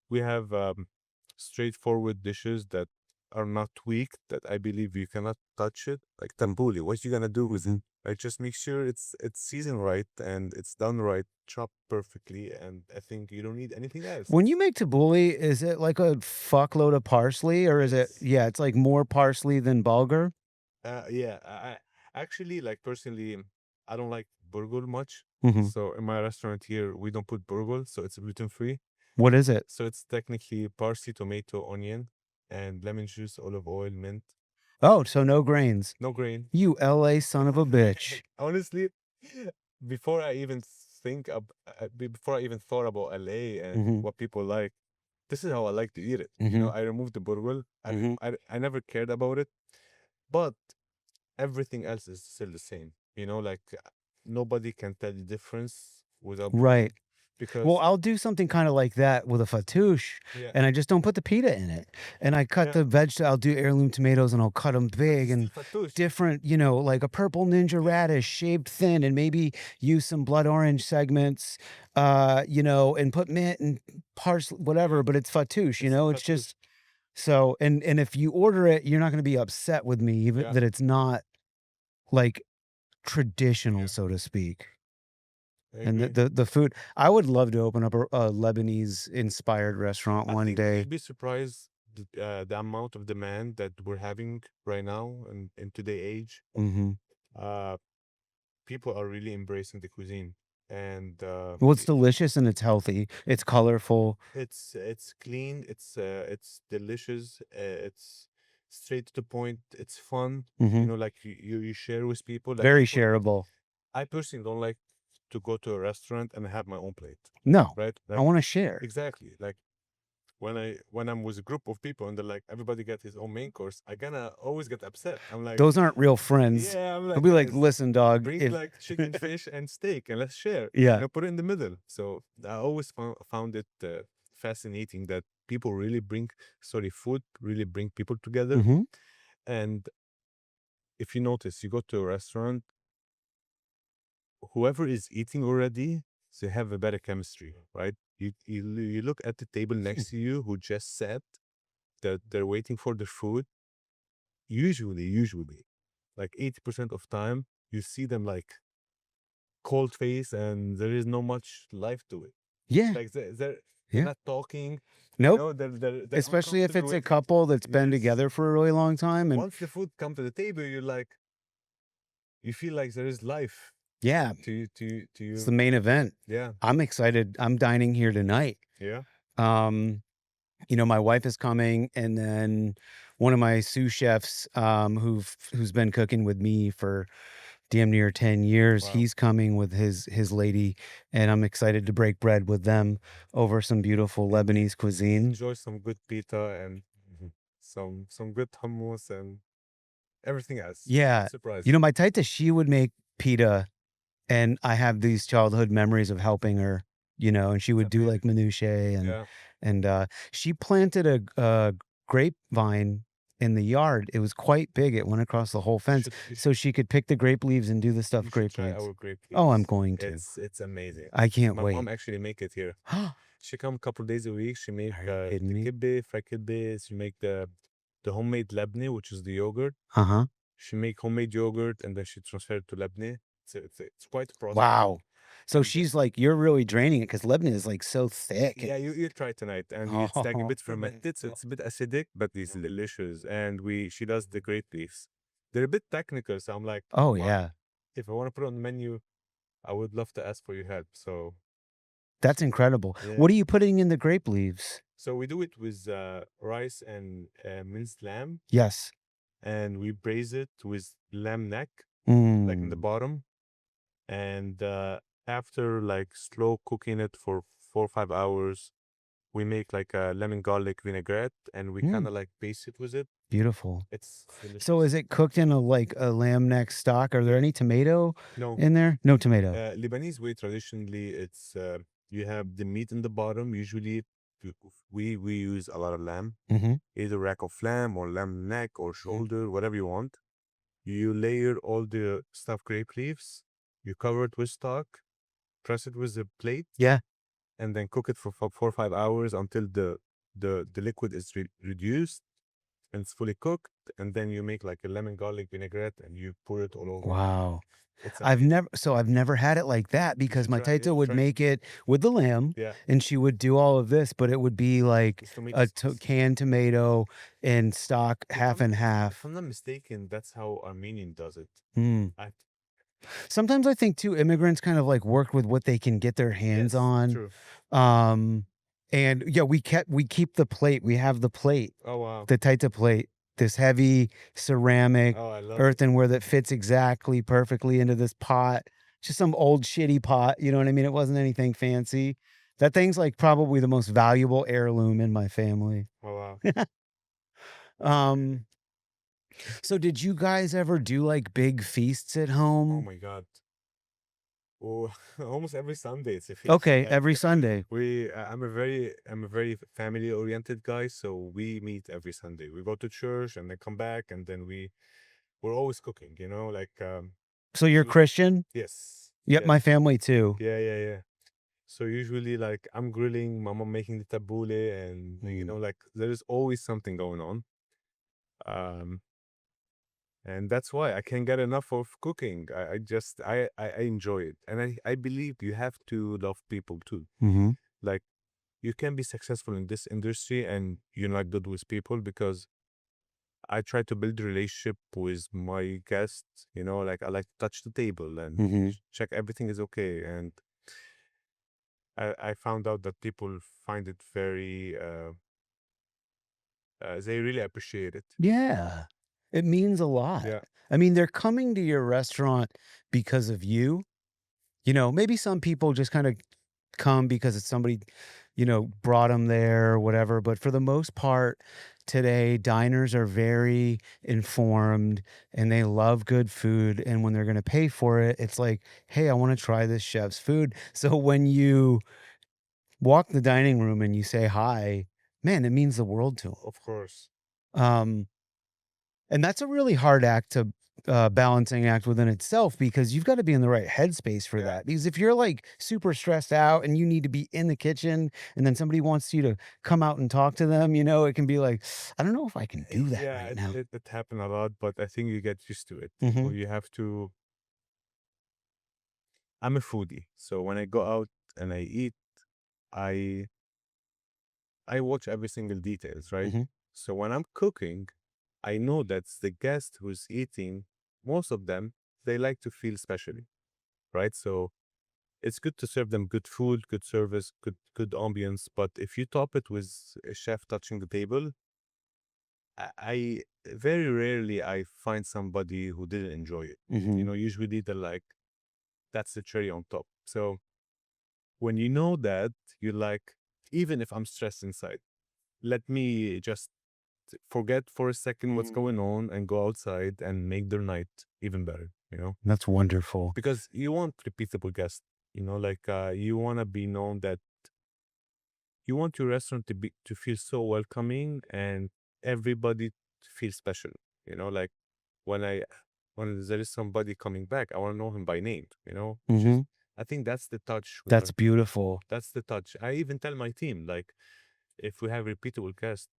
we have straightforward dishes that are not tweaked, that I believe you cannot touch it. Like tambuli, what you gonna do with it? Like just make sure it's seasoned right and it's done right, chopped perfectly, and I think you don't need anything else. When you make tabbouleh, is it like a fuckload of parsley or is it Yes. yeah, it's like more parsley than bulgur? Yeah, I actually like personally, I don't like burgul much. Mhm. So in my restaurant here, we don't put burgul, so it's gluten free. What is it? So it's technically parsley, tomato, onion, and lemon juice, olive oil, mint. Oh, so no grains. No grain. You LA son of a bitch. Honestly, before I even before I even thought about LA and Mhm. what people like, this is how I like to eat it. Mhm. I removed the burgul. Mhm. I never cared about it, but everything else is still the same. Like nobody can tell the difference without Right. burgul because Well, I'll do something kinda like that with a fattoush, yeah, and I just don't put the pita in it, and I cut yeah, the I'll do heirloom tomatoes, and I'll cut them but big it's still and fattoush. different, like a purple ninja Yeah, radish shaved thin and maybe use some blood orange segments, and put mint and parsley yeah, whatever, but it's fattoush, it's still it's fattoush. just so and if you order it, you're not gonna be upset with me even Yeah, that it's not, like, traditional, yeah, so to speak. I And the agree. the the food I would love to open up a Lebanese-inspired restaurant I one think day. you'd be surprised the amount of demand that we're having right now and in today's age. Mhm. Uh, People are really embracing the cuisine, and Well, it's delicious and it's healthy. It's colorful. it's clean, it's delicious, it's straight to the point, it's fun. Mhm. Like you share with people. Like Very people, shareable. I personally don't like to go to a restaurant and have my own plate, No, right? I Like wanna share. exactly, like when I'm with a group of people and they're like everybody get his own main course, I gonna always get upset. I'm like, Those aren't real friends. yeah, I'm I'll like, be like, guys, "Listen, dog, bring if" like chicken, fish, and steak, and let's share. Yeah. Put it in the middle. So I always found it fascinating that people really food really bring people together. Mhm. And if you notice, you go to a restaurant, whoever is eating already, they have a better chemistry, right? You look at the table Hmm. next to you who just said that they're waiting for their food. Usually, like 80% of time, you see them like cold face and there is no much life to it. Yeah. Like they're Yeah. not talking, Nope. they're Especially if uncomfortable it's a waiting. couple that's been Yes. together for a really long time and Once the food come to the table, you feel like there is life yeah, to it's you. the main event. Yeah. I'm excited. I'm dining here tonight. Yeah. Um my wife is coming, and then one of my sous chefs, who's been cooking with me for damn near 10 years, Wow. he's coming with his lady, and I'm excited to break bread with them over some beautiful Lebanese cuisine. Enjoy some good pita and some good hummus and everything else. Yeah, Surprise. my taita, she would make pita, and I have these childhood memories of helping her, and she It's would do amazing. like minutiae Yeah. and she planted a grapevine in the yard. It was quite big. It went across the whole You fence should you should so she could pick the grape leaves and do the you stuffed should grape try leaves. our grape Oh, I'm leaves. going to. It's amazing. I can't My mom wait. actually make it here. She come a couple days a week. She make Are you kidding the me? kibbeh, fried kibbeh. She make the homemade labneh, which is the yogurt. Uh-huh. She make homemade yogurt and then she transfer it to labneh. It's quite a process. Wow. So And she's like, you're really draining it because Lebanon is like so thick. yeah, you try tonight, and it's like a Oh, bit fermented, so it's a bit acidic, but it's delicious. And she does the grape leaves. They're a bit technical, so I'm like, oh wow, yeah. if I want to put it on the menu, I would love to ask for your help. So That's incredible. yeah. What are you putting in the grape leaves? So we do it with rice and minced lamb, Yes. and we braise it with lamb neck, like in the Mm, bottom. And after like slow cooking it for 4 or 5 hours, we make like a lemon garlic vinaigrette, and we kind mm, of like base it with it. beautiful. It's So is delicious. it cooked in a lamb neck stock? Are there Yeah. any tomato No, in there? No tomato. Lebanese way traditionally, it's you have the meat in the bottom, usually we use a lot of lamb, Mm-hmm. either rack of lamb or lamb neck or shoulder, whatever you want. You layer all the stuffed grape leaves, you cover it with stock, press it with a plate, Yeah. and then cook it for 4 or 5 hours until the liquid is reduced and it's fully cooked. And then you make like a lemon garlic vinaigrette and you pour it all over. Wow. It's I've amazing. never had it like that You because should my try. Yeah, taita would try it. make it with the lamb Yeah, and she would do all of this, but it would be like it's tomato a sauce. canned tomato and stock half and If half. I'm not mistaken, that's how Armenian does it. Mm. I, Sometimes I think too, immigrants kind of like work with what they can get their hands yes, on. true. Um, and yeah, we keep the plate. We have the plate, Oh wow. the taita plate, this heavy ceramic Oh, I love it. earthenware that fits exactly perfectly into this pot. Just some old shitty pot, you know what I mean? It wasn't anything fancy. That thing's like probably the most valuable heirloom in my family. Oh wow. Um, so did you guys ever do like big feasts at Oh home? my God. Oh, almost every Sunday it's a feast. Okay, Like every Sunday. I'm a very family oriented guy, so we meet every Sunday. We go to church and then come back, and then we're always cooking. You know, like So you're usually, Christian? yes, Yep, yes, my family too. yeah. So usually, like I'm grilling, my mom making the tabbouleh, and you Mm. know, like there is always something going on. Um, and that's why I can't get enough of cooking. I just I enjoy it, and I believe you have to love people too. Mhm. Like you can be successful in this industry and you're not good with people, because I try to build a relationship with my guests. You know, like I like to touch the table and Mhm. check everything is okay. And I found out that people find it very they really appreciate it. Yeah. It means a lot. Yeah. I mean, they're coming to your restaurant because of you. You know, maybe some people just kind of come because it's somebody, brought them there or whatever. But for the most part, today, diners are very informed and they love good food. And when they're going to pay for it, it's like, hey, I want to try this chef's food. So when you walk the dining room and you say hi, man, it means the world to Of course. them. And that's a really hard act to balancing act within itself because you've got to be in the right headspace for Yeah. that. Because if you're like super stressed out and you need to be in the kitchen and then somebody wants you to come out and talk to them, it can be like, I don't know if I can do that Yeah, right it, now. it, it happened a lot, but I think you get used to it. Hmm. You have to. I'm a foodie, so when I go out and I eat, I I watch every single details, right? Hmm. So when I'm cooking, I know that's the guest who's eating. Most of them, they like to feel specially, right? So it's good to serve them good food, good service, good ambience. But if you top it with a chef touching the table, I very rarely I find somebody who didn't enjoy it. Hmm. Usually they're like, that's the cherry on top. So when you know that, you're like, even if I'm stressed inside, let me just forget for a second what's Hmm. going on and go outside and make their night even better. That's wonderful. Because you want repeatable guests, like you want to be known that you want your restaurant to feel so welcoming and everybody feel special. Like when I when there is somebody coming back, I want to know him by name, which is Hmm. I think that's the touch with That's beautiful. that's the touch. I even tell my team, like, if we have repeatable guests,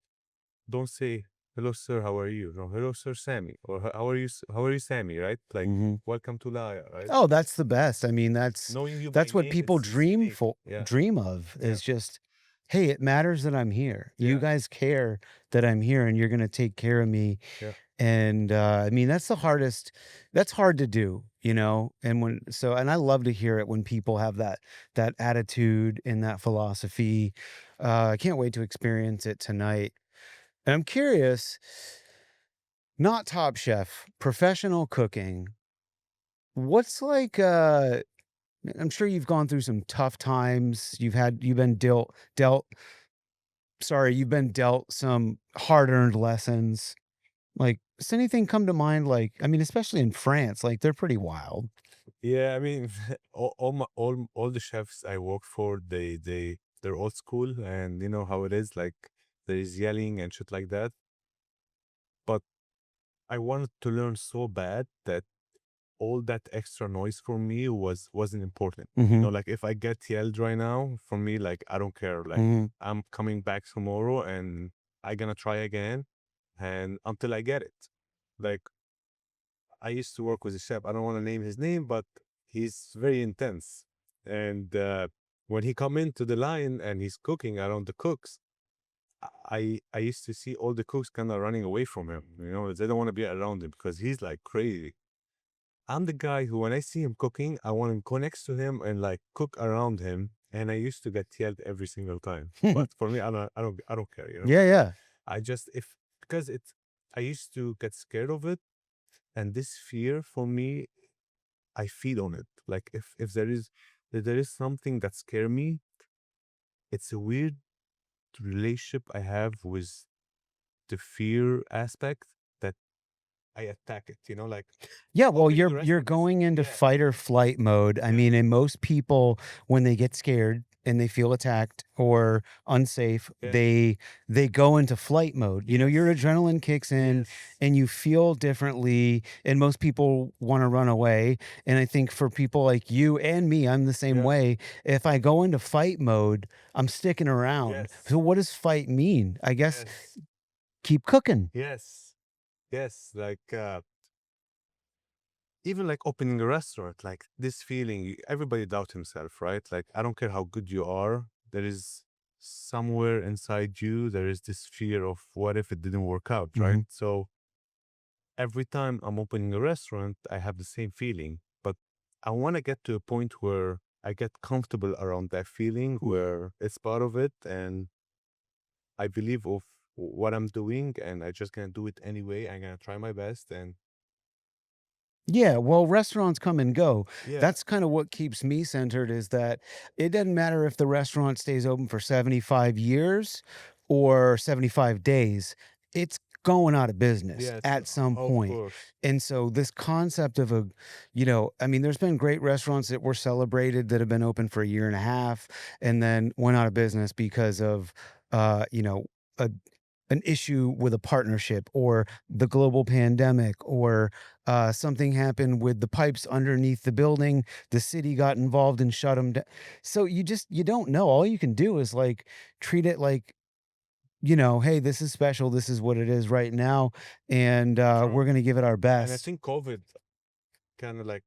don't say, "Hello, sir, how are you?" No, "Hello, sir, Sammy," or "How are you, how are you, Sammy?" Right? Like, Hmm. "Welcome to LAYR," right? Oh, that's the best. I mean, Knowing you by that's what name, people it's unique. Yeah, dream of yeah, is just, hey, it matters that I'm here. You yeah, guys care that I'm here and you're going to take care of me. yeah. And I mean, that's hard to do, and I love to hear it when people have that attitude and that philosophy. I can't wait to experience it tonight. And I'm curious, not Top Chef, professional cooking. What's like I'm sure you've gone through some tough times. You've been you've been dealt some hard-earned lessons. Like, does anything come to mind? Like, I mean, especially in France, like they're pretty wild. Yeah, I mean, all the chefs I work for, they they're old school, and you know how it is, like there is yelling and shit like that. But I wanted to learn so bad that all that extra noise for me wasn't important. You Hmm. know, like if I get yelled right now, for me, like I don't care. Like Hmm. I'm coming back tomorrow and I gonna try again and until I get it. Like I used to work with a chef. I don't want to name his name, but he's very intense. And when he come into the line and he's cooking around the cooks, I used to see all the cooks kind of running away from him. You know, they don't want to be around him because he's like crazy. I'm the guy who, when I see him cooking, I want to go next to him and like cook around him. And I used to get yelled every single time. Yeah, But for me, I don't care. You know, yeah. I just if because it's I used to get scared of it, and this fear for me, I feed on it. Like if there is something that scare me, it's a weird relationship I have with the fear aspect that I attack it. You know, like Yeah, well, opening a you're restaurant is going into yeah, fight or flight mode. I yeah, mean, and most people when they get scared and they feel attacked or unsafe, yeah, they go into flight mode. You know, your yes, adrenaline kicks in yes, and you feel differently and most people want to run away. And I think for people like you and me, I'm the same yeah, way. If I go into fight mode, I'm sticking around. yes, So what does fight mean? I guess yes, keep cooking. yes, yes. Like even like opening a restaurant, like this feeling, everybody doubt himself, right? Like I don't care how good you are, there is somewhere inside you, there is this fear of what if it didn't work out, right? Mhm. So every time I'm opening a restaurant, I have the same feeling, but I want to get to a point where I get comfortable around that feeling, where it's part of it, and I believe of what I'm doing, and I just gonna do it anyway. I'm gonna try my best, and Yeah, well, restaurants come and go. yeah, That's kind of what keeps me centered is that it doesn't matter if the restaurant stays open for 75 years or 75 days. It's going out of business yes, at some of point. course, And so this concept of a, you know, I mean, there's been great restaurants that were celebrated that have been open for a year and a half and then went out of business because of you know, a an issue with a partnership or the global pandemic or something happened with the pipes underneath the building. The city got involved and shut them down. So you don't know. All you can do is like treat it like, you know, hey, this is special. This is what it is right now, and true. we're gonna give it our And I best. think COVID kind of like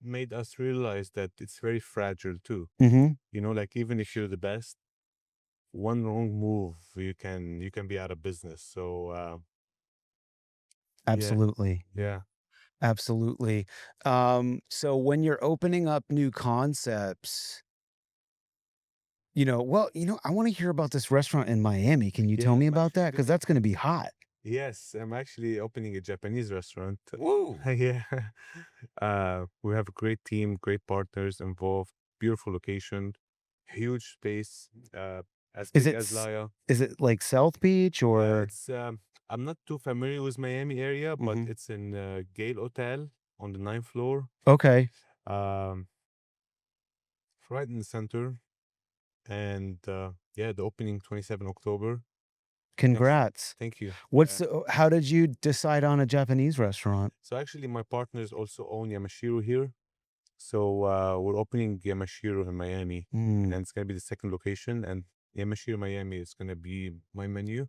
made us realize that it's very fragile too. Hmm. You know, like even if you're the best, one wrong move, you can be out of business. So yeah, Absolutely. yeah, Absolutely. So when you're opening up new concepts, you know, well, you know, I want to hear about this restaurant in Miami. Can you tell yeah. me I'm about actually that? Because doing. that's going to be hot. Yes, I'm actually opening a Japanese restaurant. Woo! Yeah, we have a great team, great partners involved. Beautiful location, huge space, as Is big it as LAYR. is it like South Beach or It's I'm not too familiar with Miami area, but Mhm. it's in Gale Hotel on the ninth floor. Okay, Um, right in the center. And yeah, the opening 27 October next year. congrats. Thank you. How did you decide on a Japanese restaurant? So actually, my partners also own Yamashiro here. So we're opening Yamashiro in Miami, Mm. and it's gonna be the second location. And Yamashiro Miami is gonna be my menu,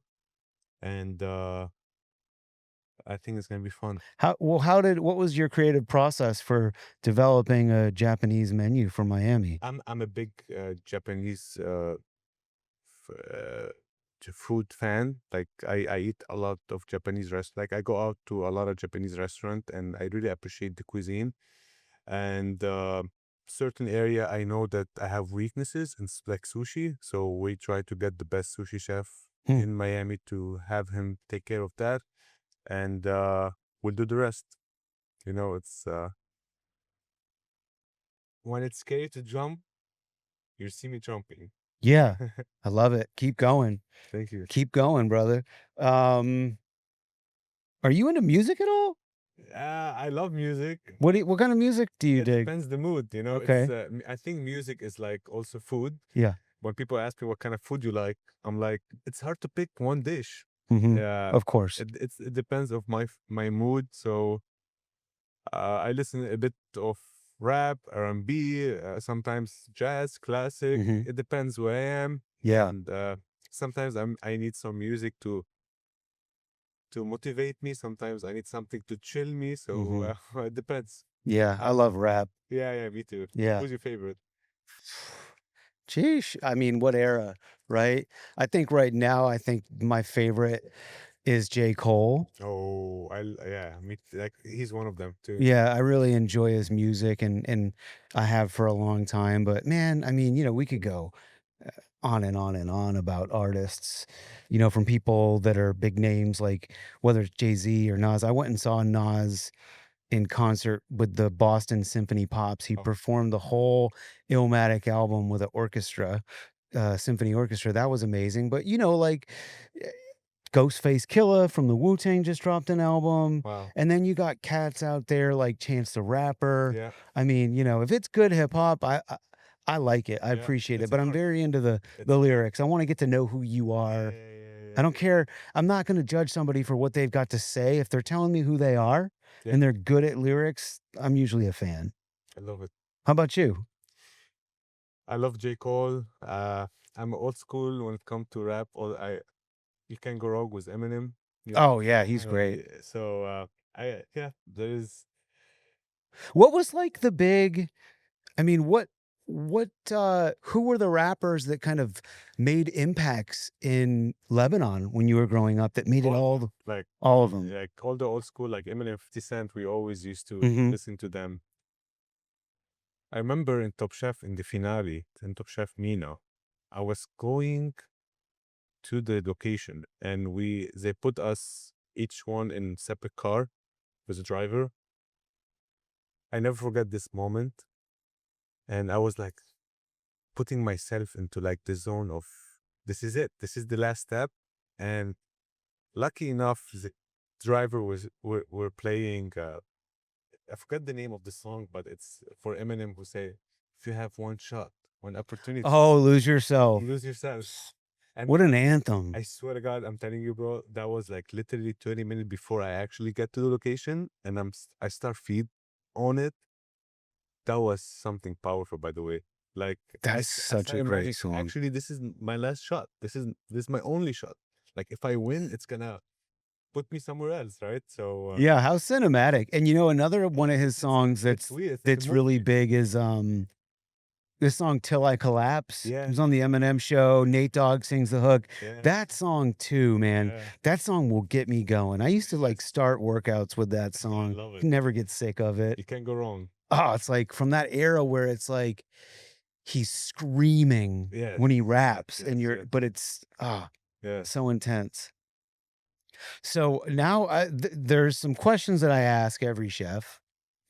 and I think it's gonna be fun. What was your creative process for developing a Japanese menu for Miami? I'm a big Japanese food fan. Like I eat a lot of Japanese Like I go out to a lot of Japanese restaurant, and I really appreciate the cuisine. And certain area I know that I have weaknesses in like sushi, so we try to get the best sushi chef Hmm. in Miami to have him take care of that, and we'll do the rest. You know, it's when it's scary to jump, you see me jumping. Yeah, I love it. Keep going. Thank you. Keep going, brother. Um, are you into music at all? I love music. What kind of music do you It dig? depends the mood, you know. Okay. I think music is like also food. Yeah. When people ask me what kind of food you like, I'm like, it's hard to pick one dish. Hmm. Yeah, Of course. it depends of my mood. So I listen a bit of rap, R&B, sometimes jazz, classic. Hmm. It depends where I am, Yeah. and sometimes I need some music to motivate me. Sometimes I need something to chill me. So Hmm. it depends. Yeah. I love rap. Yeah, me too. Yeah. Who's your favorite? Sheesh. I mean, what era, right? I think right now, I think my favorite is J. Cole. Oh, yeah, me like he's one of them too. Yeah, I really enjoy his music and I have for a long time. But man, I mean, we could go on and on and on about artists, from people that are big names, like whether it's Jay-Z or Nas. I went and saw Nas in concert with the Boston Symphony Pops. He Oh, performed the whole Illmatic album with an orchestra, symphony orchestra. That was amazing. But like eh, Ghostface Killer from the Wu-Tang just dropped an album. wow. And then you got cats out there like Chance the Rapper. Yeah, I mean, if it's good hip hop, I like it. I yeah. appreciate it. It's an But I'm art. very into the It's the an art. lyrics. I want to get to know who you Yeah, are. yeah, yeah, I yeah, don't care. I'm not going to judge somebody for what they've got to say. If they're telling me who they are yeah. and they're good at lyrics, I'm usually a fan. I love it. How about you? I love J. Cole. I'm old school when it comes to rap. You can go wrong with Eminem. You know. Oh yeah, he's great. So there is. What was like the big I mean, who were the rappers that kind of made impacts in Lebanon when you were growing up that made it All of all them. Like all of them? all the old school, like Eminem, 50 Cent, we always used to Mhm. listen to them. I remember in Top Chef, in the finale, in Top Chef MENA, I was going to the location and they put us each one in separate car with a driver. I never forget this moment. And I was like putting myself into like the zone of this is it. This is the last step. And lucky enough, the driver were playing I forget the name of the song, but it's for Eminem who say, if you have one shot, one opportunity, Oh, Lose Yourself. lose yourself. And What an anthem. I swear to God, I'm telling you, bro, that was like literally 20 minutes before I actually get to the location and I start feed on it. That was something powerful, by the way. Like That's I such start a great imagining, song. actually, this is my last shot. This is my only shot. Like if I win, it's gonna put me somewhere else, right? So Yeah, how cinematic. And another one of his songs it's weird. It's like a that's really movie. big is this song "Till I Collapse." It Yeah, was on the Eminem show. Nate Dogg sings the hook. yeah, That song too, man. yeah. That song will get me going. I used to like Yes, start workouts with that I song. love it. Never get sick of it. You can't go wrong. Oh, it's like from that era where it's like he's screaming Yes, when he raps and yes. but it's Yeah. so intense. So now there's some questions that I ask every chef,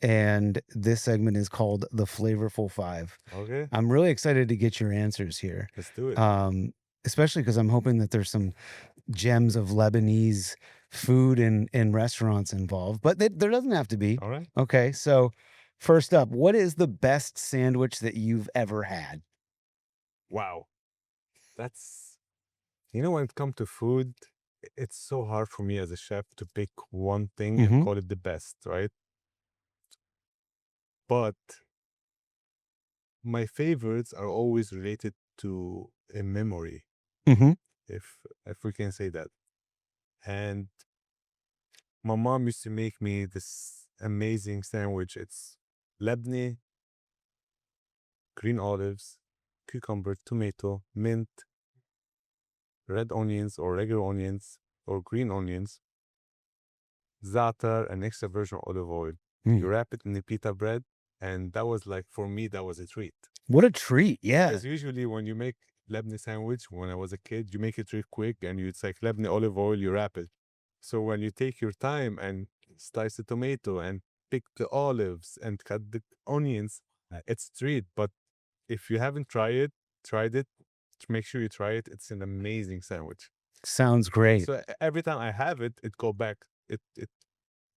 and this segment is called the Flavorful Five. Okay, I'm really excited to get your answers here, let's do it. especially because I'm hoping that there's some gems of Lebanese food and restaurants involved, but there doesn't have to be. All right. Okay, so first up, what is the best sandwich that you've ever had? Wow. That's when it comes to food, it's so hard for me as a chef to pick one thing and Hmm. call it the best, right? But my favorites are always related to a memory, Hmm. if we can say that. And my mom used to make me this amazing sandwich. It's Lebanese, green olives, cucumber, tomato, mint, red onions or regular onions or green onions, za'atar, an extra virgin olive oil. You wrap it in the pita bread, and that was like, for me, that was a treat. What a treat! Yeah, Because usually when you make Lebanese sandwich, when I was a kid, you make it real quick and it's like Lebanese olive oil, you wrap it. So when you take your time and slice the tomato and pick the olives and cut the onions, it's treat. But if you haven't tried it, make sure you try it. It's an amazing sandwich. sounds great. So every time I have it, it go back.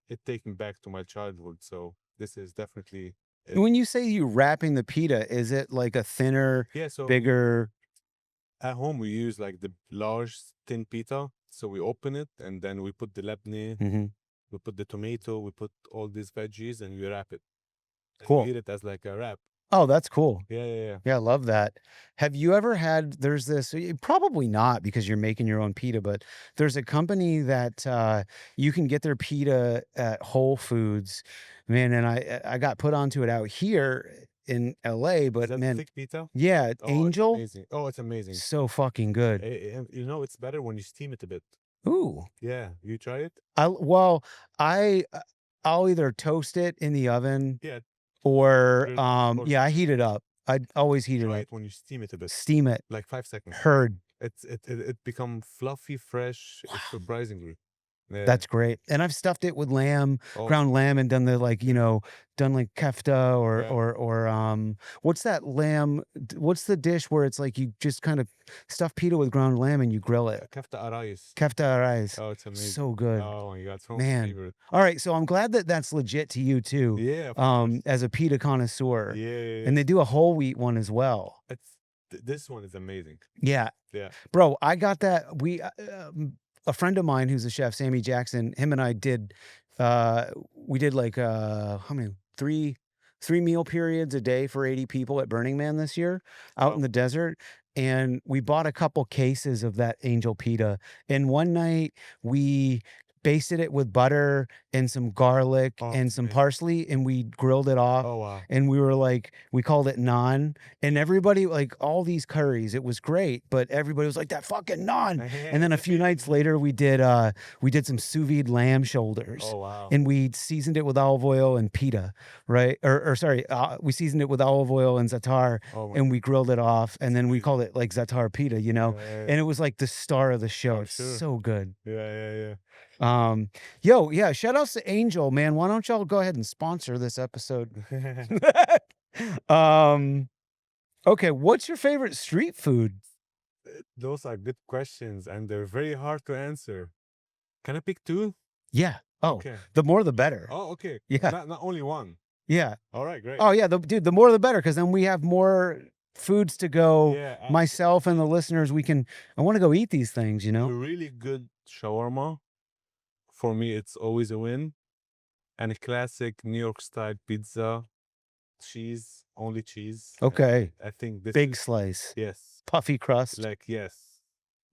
It it take me back to my childhood. So this is definitely it. When you say you wrapping the pita, is it like a thinner, Yeah, so bigger? at home we use like the large thin pita. So we open it and then we put the labneh, Mhm. we put the tomato, we put all these veggies and we wrap it. And Cool. we eat it as like a wrap. Oh, that's cool. Yeah, yeah, yeah. Yeah, I love that. Have you ever had, there's this, probably not because you're making your own pita, but there's a company that you can get their pita at Whole Foods, man. And I got put onto it out here in LA, Is but that man, thick pita? yeah, Oh, it's Angel, amazing. Oh, it's amazing. so fucking good. You know, it's better when you steam it a bit. Ooh, Yeah, you try it? well, I I'll either toast it in the oven Yeah, or grill it, or yeah, I heat it up. I always heat it try up. it when you steam it a bit, Steam it. like 5 seconds. Heard. It become fluffy, fresh. It's surprisingly. Yeah. That's great. And I've stuffed it with lamb, Oh, ground lamb, and done the like, you know, done like kefta or Yeah. what's that lamb? What's the dish where it's like you just kind of stuff pita with ground lamb and you grill it? kefta arais. Kefta rice. Oh, it's amazing. So good. Oh my God, so Man. favorite. All right, so I'm glad that that's legit to you too. Yeah, of course. As a pita connoisseur. Yeah, And they do a whole wheat one as well. this one is amazing. Yeah. Yeah. Bro, I got that. A friend of mine who's a chef, Sammy Jackson, him and I did, we did like, how many, three meal periods a day for 80 people at Burning Man this year out Wow. in the desert. And we bought a couple cases of that angel pita. And one night we basted it with butter and some garlic Oh, and it's some amazing. parsley, and we grilled it off. Oh wow. And we were like, we called it naan, and everybody, like all these curries, it was great, but everybody was like, that fucking naan. And then a few nights later we did some sous vide lamb shoulders. Oh wow. And we seasoned it with olive oil and pita, right? Or sorry, we seasoned it with olive oil and za'atar, Oh my and we grilled it off, and then we amazing. called it like za'atar pita, you know. Yeah, And it was like the star of the show. I'm It's sure. so good. yeah. Yo, yeah, shout outs to Angel, man. Why don't y'all go ahead and sponsor this episode? Okay, what's your favorite street food? Those are good questions and they're very hard to answer. Can I pick two? Yeah. Oh, Okay. the more the better. Oh, okay. Yeah. Not only one. Yeah. All right, great. Oh yeah, dude, the more the better, because then we have more foods to go. Yeah, Myself and the listeners, I want to go eat these things, you a know. really good shawarma. For me, it's always a win. And a classic New York style pizza, cheese, only cheese. Okay. I think this Big is, slice, yes, puffy crust. like yes.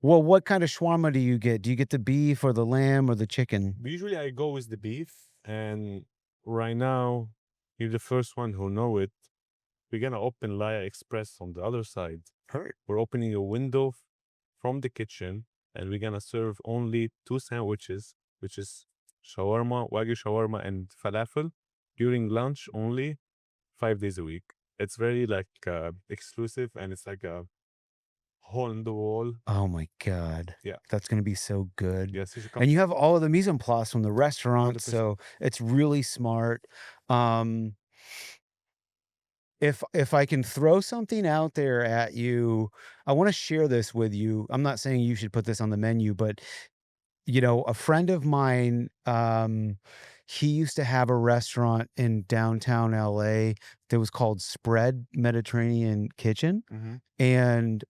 Well, what kind of shawarma do you get? Do you get the beef or the lamb or the chicken? Usually I go with the beef, and right now you're the first one who know it. We're gonna open LAYR Express on the other side. Heard. We're opening a window from the kitchen, and we're gonna serve only 2 sandwiches, which is shawarma, wagyu shawarma, and falafel during lunch only, 5 days a week. It's very like exclusive, and it's like a hole in the wall. Oh my God. Yeah. That's going to be so good. Yes, you should come. And you have all of the mise en place from the restaurant, 100%. so it's really smart. If I can throw something out there at you, I want to share this with you. I'm not saying you should put this on the menu, but you know, a friend of mine, he used to have a restaurant in downtown LA that was called Spread Mediterranean Kitchen, Mhm. and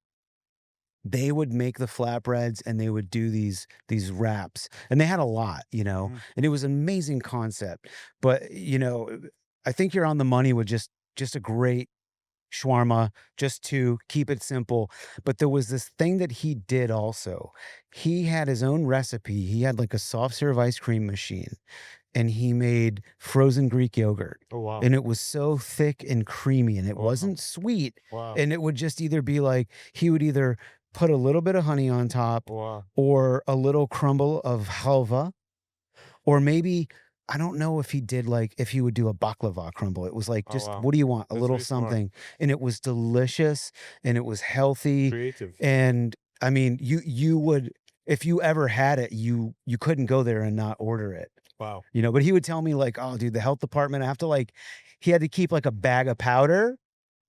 they would make the flatbreads and they would do these wraps, and they had a lot, you know, Mhm. and it was an amazing concept. But you know, I think you're on the money with just a great shawarma, just to keep it simple. But there was this thing that he did also. He had his own recipe. He had like a soft serve ice cream machine, and he made frozen Greek yogurt. Oh wow. And it was so thick and creamy, and it Wow. wasn't sweet. Wow. And it would just either be like, he would either put a little bit of honey on top, Wow. or a little crumble of halva, or maybe, I don't know if he did like, if he would do a baklava crumble. It was like, Oh, just wow. what do you want? A That's little really smart. something. And it was delicious, and it was healthy. Creative. And I mean, you would, if you ever had it, you couldn't go there and not order it. Wow. You know, but he would tell me like, oh dude, the health department, I have to like, he had to keep like a bag of powder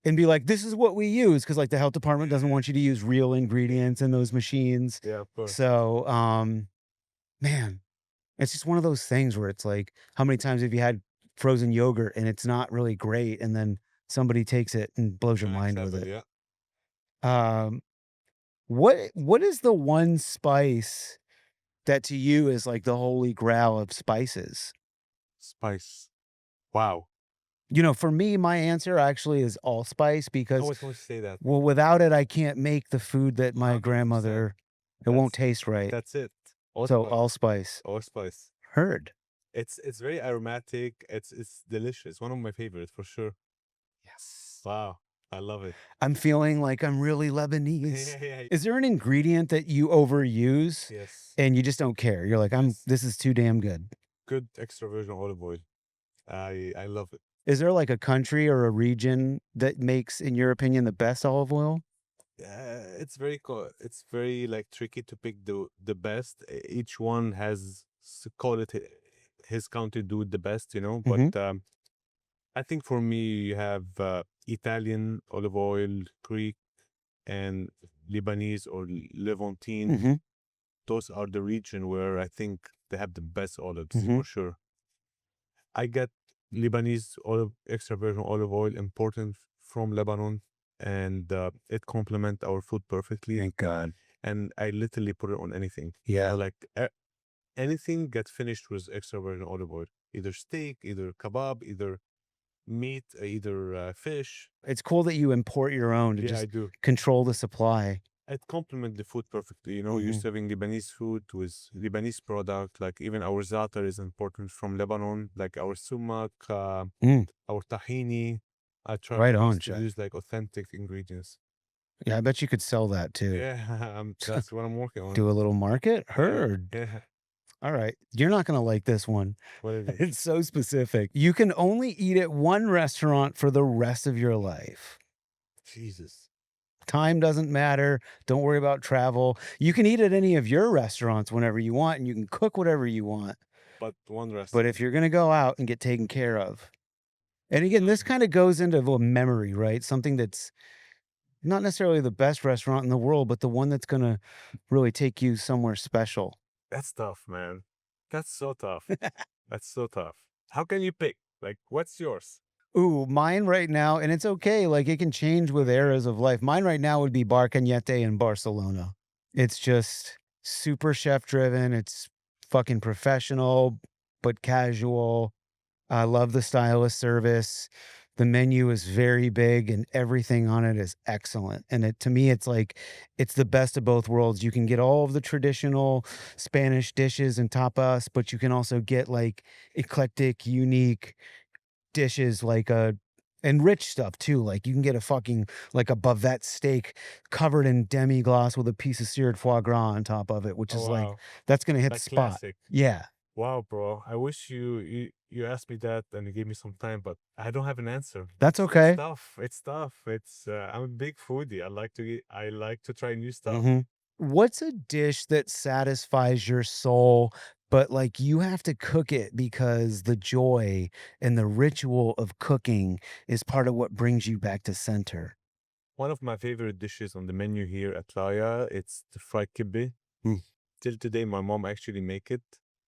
and be like, this is what we use, because like the health department doesn't want you to use real ingredients in those machines. Yeah, of course. So man, It's just one of those things where it's like, how many times have you had frozen yogurt and it's not really great, and then somebody takes it and blows your Next mind with level, it? yeah. Um, what is the one spice that to you is like the holy grail of spices? Spice. Wow. You know, for me, my answer actually is allspice I because, always want to say that. well, without it, I can't make the food that my 100%. grandmother, it won't That's taste right. that's it. So Allspice. allspice. Allspice. Heard. It's very aromatic. It's delicious. One of my favorites for sure. Yes. Wow. I love it. I'm feeling like I'm really Lebanese. Yeah, yeah. Is there an ingredient that you overuse Yes. and you just don't care? You're like, Yes. this is too damn good. Good extra virgin olive oil. I love it. Is there like a country or a region that makes, in your opinion, the best olive oil? It's very like tricky to pick the best. Each one has call it his country do it the best, you know. But Mhm. I think for me, you have Italian olive oil, Greek, and Lebanese or Levantine. Mhm. Those are the region where I think they have the best olives Mhm. for sure. I get Lebanese olive extra virgin olive oil imported from Lebanon, and it complement our food perfectly. Thank God. And I literally put it on anything. Yeah. Like anything gets finished with extra virgin olive oil, either steak, either kebab, either meat, either fish. It's cool that you import your own to Yeah, I just do. control the supply. It complement the food perfectly. You know, Mhm. used to having Lebanese food with Lebanese product. Like even our za'atar is important from Lebanon. Like our sumac, Mm, our tahini. I try right my on, best to chef. use like authentic ingredients. Yeah, I bet you could sell that too. Yeah, that's what I'm working on. Do a little market? Yeah, Heard. yeah. All right. You're not going to like this one. What is it? It's so specific. You can only eat at one restaurant for the rest of your life. Jesus. Time doesn't matter. Don't worry about travel. You can eat at any of your restaurants whenever you want, and you can cook whatever you want. But one But restaurant. if you're going to go out and get taken care of, and again, this kind of goes into a memory, right? Something that's not necessarily the best restaurant in the world, but the one that's going to really take you somewhere special. That's tough, man. That's so tough. That's so tough. How can you pick? Like, what's yours? Ooh, mine right now, and it's okay. Like it can change with Okay. eras of life. Mine right now would be Bar Cañete in Barcelona. It's just super chef driven. It's fucking professional, but casual. I love the style of service. The menu is very big and everything on it is excellent. And it to me, it's like it's the best of both worlds. You can get all of the traditional Spanish dishes and tapas, but you can also get like eclectic, unique dishes like a and rich stuff too. Like you can get a fucking like a bavette steak covered in demi-glace with a piece of seared foie gras on top of it, which Oh is like wow. that's gonna hit the Like spot. classic. Yeah. Wow, bro. I wish you asked me that and you gave me some time, but I don't have an answer. That's It's okay. tough. It's tough. It's I'm a big foodie. I like to try new stuff. Mhm. What's a dish that satisfies your soul, but like you have to cook it because the joy and the ritual of cooking is part of what brings you back to center? One of my favorite dishes on the menu here at LAYR, it's the fried kibbeh. Mm. Till today, my mom actually make it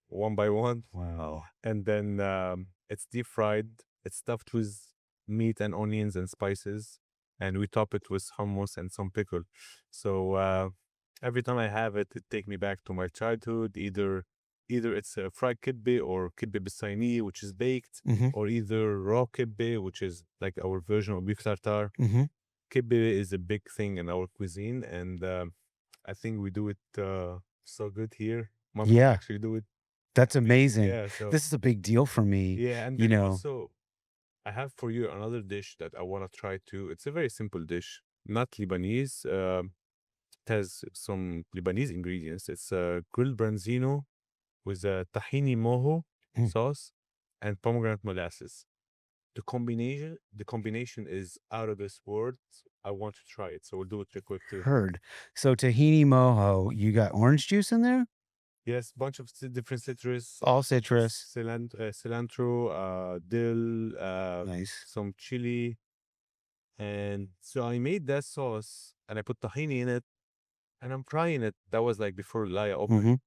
one by one, Wow. and then it's deep fried. It's stuffed with meat and onions and spices, and we top it with hummus and some pickle. So every time I have it, it take me back to my childhood. Either it's a fried kibbeh or kibbeh bisayni, which is baked, Mhm. or either raw kibbeh, which is like our version of beef tartare. Mhm. Kibbeh is a big thing in our cuisine, and I think we do it so good here. My mom Yeah. actually do it That's amazing. amazing. Yeah, so This is a big deal for me, yeah, and you then know. also I have for you another dish that I want to try too. It's a very simple dish, not Lebanese. It has some Lebanese ingredients. It's a grilled branzino with a tahini moho Mm, sauce and pomegranate molasses. The combination is out of this world. I want to try it, so we'll do it real quick too. heard. So tahini mojo, you got orange juice in there? Yes, bunch of different citrus, All citrus. cilantro, dill, Nice. some chili, and so I made that sauce and I put tahini in it, and I'm frying it. That was like before Laya opened, Mhm.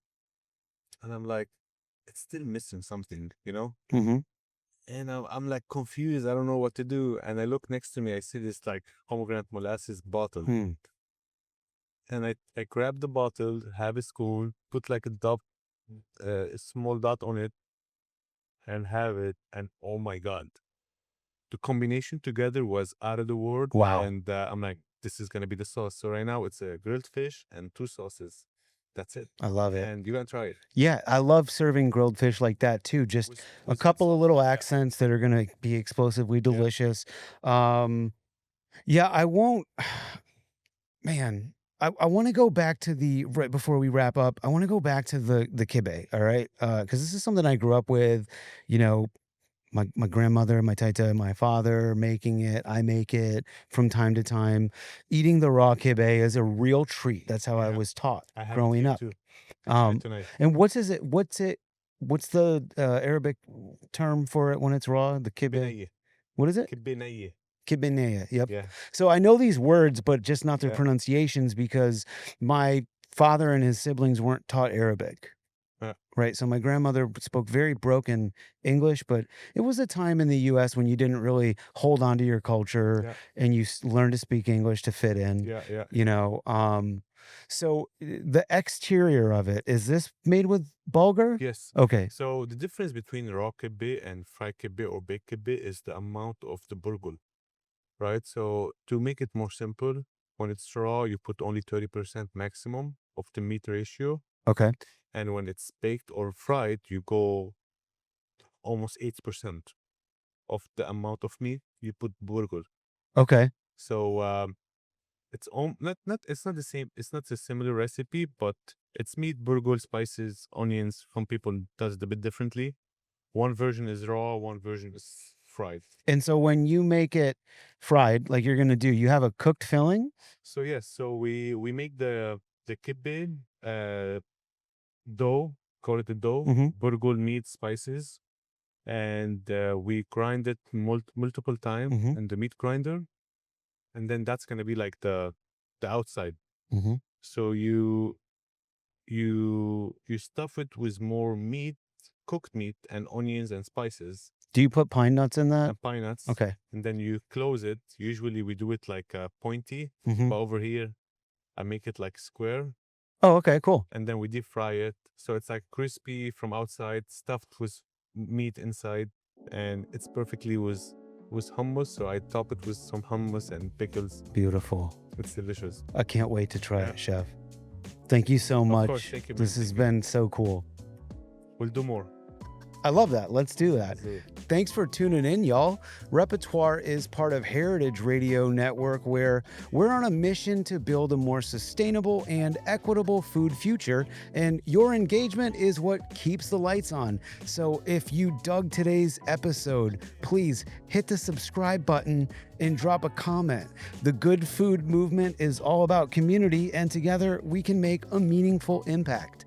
and I'm like, it's still missing something, you know? Mm-hmm. And I'm like confused. I don't know what to do. And I look next to me. I see this like pomegranate molasses bottle. Hmm. And I grab the bottle, have a spoon, put like a small dot on it, and have it. And oh my God, the combination together was out of the world. Wow. And I'm like, this is going to be the sauce. So right now it's a grilled fish and 2 sauces. That's it. I love it. And you're going to try it. Yeah, I love serving grilled fish like that too. Just With a some couple of sauce. little Yeah. accents that are going to be explosively delicious. Yeah, I won't. Man, I want to go back to right before we wrap up. I want to go back to the kibbeh. All right, because this is something I grew up with. You know, my grandmother, my taita, my father making it. I make it from time to time. Eating the raw kibbeh is a real treat. That's how I Yeah. was taught I have it growing here up. too. I'll try Um, it tonight. and what's it? What's the Arabic term for it when it's raw? The kibbeh. Kibbenaye. What is it? Kibbenaye. Kibbenea. Yep. Yeah. So I know these words, but just not their Yeah. pronunciations because my father and his siblings weren't taught Arabic. Yeah. Right. So my grandmother spoke very broken English, but it was a time in the US when you didn't really hold on to your culture Yeah. and you learned to speak English to fit in. Yeah. Yeah. You know, so the exterior of it, is this made with bulgur? Yes. Okay. So the difference between raw kibbeh and fried kibbeh or baked kibbeh is the amount of the burghul, right? So to make it more simple, when it's raw, you put only 30% maximum of the meat ratio. Okay. And when it's baked or fried, you go almost 80% of the amount of meat you put burghul. Okay. So it's not the same. It's not a similar recipe, but it's meat, burghul, spices, onions. Some people does it a bit differently. One version is raw, one version is fried. And so when you make it fried, like you're gonna do, you have a cooked filling? So yes, so we make the kibbeh dough, call it a dough, Mhm. burghul, meat, spices, and we grind it multiple times Mhm. in the meat grinder, and then that's gonna be like the outside. Mhm. So you stuff it with more meat, cooked meat, and onions and spices Do you put pine nuts in that? and pine nuts. Okay. And then you close it. Usually we do it like pointy, Mhm. but over here I make it like square, Oh, okay, cool. and then we deep fry it. So it's like crispy from outside, stuffed with meat inside, and it's perfectly with hummus. So I top it with some hummus and pickles. Beautiful. It's delicious. I can't wait to try Yeah. it, chef. Thank you so Of much. course, thank you, man. This has Thank you. been so cool. We'll do more. I love that. Let's do that. Let's do it. Thanks for tuning in, y'all. Repertoire is part of Heritage Radio Network, where we're on a mission to build a more sustainable and equitable food future, and your engagement is what keeps the lights on. So if you dug today's episode, please hit the subscribe button and drop a comment. The Good Food Movement is all about community, and together we can make a meaningful impact.